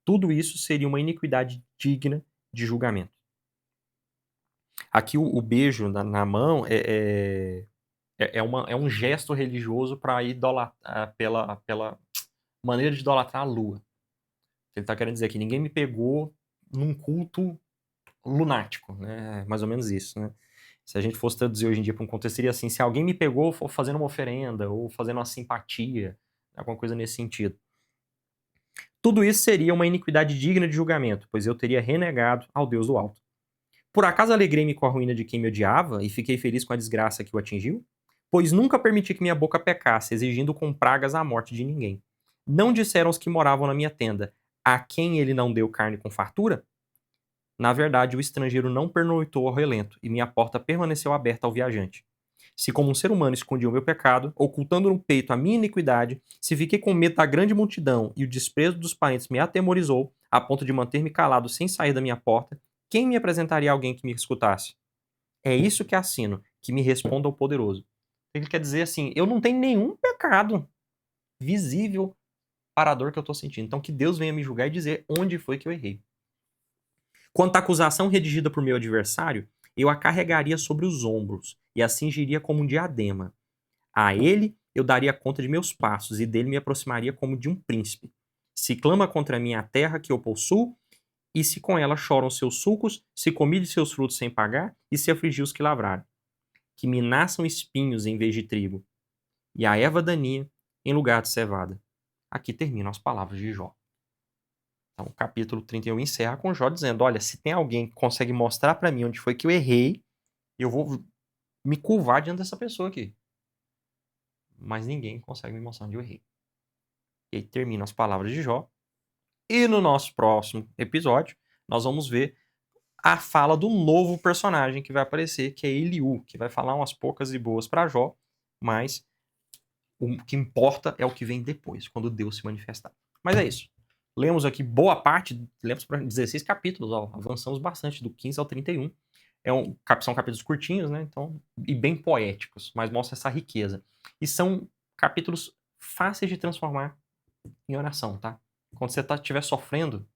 tudo isso seria uma iniquidade digna de julgamento. Aqui o beijo na mão é um gesto religioso para idolatrar, pela maneira de idolatrar a lua. Ele está querendo dizer que ninguém me pegou num culto lunático, né? Mais ou menos isso, né? Se a gente fosse traduzir hoje em dia para um contexto, seria assim: se alguém me pegou fazendo uma oferenda ou fazendo uma simpatia, alguma coisa nesse sentido. Tudo isso seria uma iniquidade digna de julgamento, pois eu teria renegado ao Deus do alto. Por acaso alegrei-me com a ruína de quem me odiava e fiquei feliz com a desgraça que o atingiu? Pois nunca permiti que minha boca pecasse, exigindo com pragas a morte de ninguém. Não disseram os que moravam na minha tenda: a quem ele não deu carne com fartura? Na verdade, o estrangeiro não pernoitou ao relento, e minha porta permaneceu aberta ao viajante. Se como um ser humano escondi o meu pecado, ocultando no peito a minha iniquidade, se fiquei com medo da grande multidão e o desprezo dos parentes me atemorizou, a ponto de manter-me calado sem sair da minha porta, quem me apresentaria alguém que me escutasse? É isso que assino, que me responda o poderoso. Ele quer dizer assim: eu não tenho nenhum pecado visível para a dor que eu estou sentindo. Então que Deus venha me julgar e dizer onde foi que eu errei. Quanto à acusação redigida por meu adversário, eu a carregaria sobre os ombros e a cingiria como um diadema. A ele eu daria conta de meus passos e dele me aproximaria como de um príncipe. Se clama contra mim a terra que eu possuo, e se com ela choram seus sulcos, se comi de seus frutos sem pagar, e se afligiu os que lavraram. Que me nasçam espinhos em vez de trigo, e a erva daninha em lugar de cevada. Aqui terminam as palavras de Jó. Então, o capítulo 31 encerra com Jó dizendo: olha, se tem alguém que consegue mostrar para mim onde foi que eu errei, eu vou me curvar diante dessa pessoa aqui. Mas ninguém consegue me mostrar onde eu errei. E aí terminam as palavras de Jó. E no nosso próximo episódio, nós vamos ver a fala do novo personagem que vai aparecer, que é Eliú, que vai falar umas poucas e boas para Jó, mas o que importa é o que vem depois, quando Deus se manifestar. Mas é isso. Lemos aqui boa parte, lemos para 16 capítulos, ó, avançamos bastante, do 15 ao 31. São capítulos curtinhos, né? Então, e bem poéticos, mas mostra essa riqueza. E são capítulos fáceis de transformar em oração, tá? Quando você estiver sofrendo,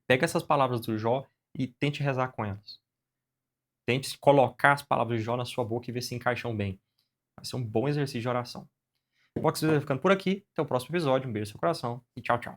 pega essas palavras do Jó e tente rezar com elas. Tente colocar as palavras de Jó na sua boca e ver se encaixam bem. Vai ser um bom exercício de oração. Bom, que vocês vão ficando por aqui. Até o próximo episódio. Um beijo no seu coração e tchau, tchau.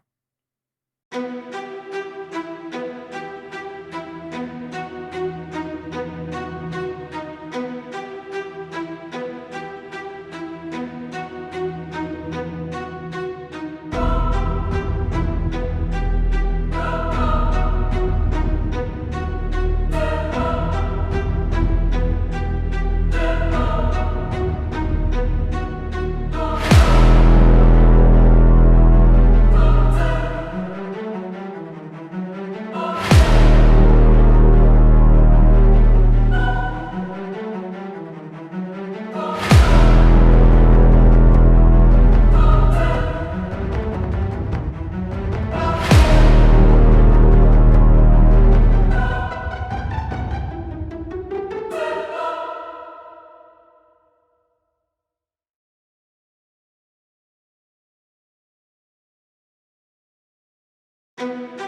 Thank you.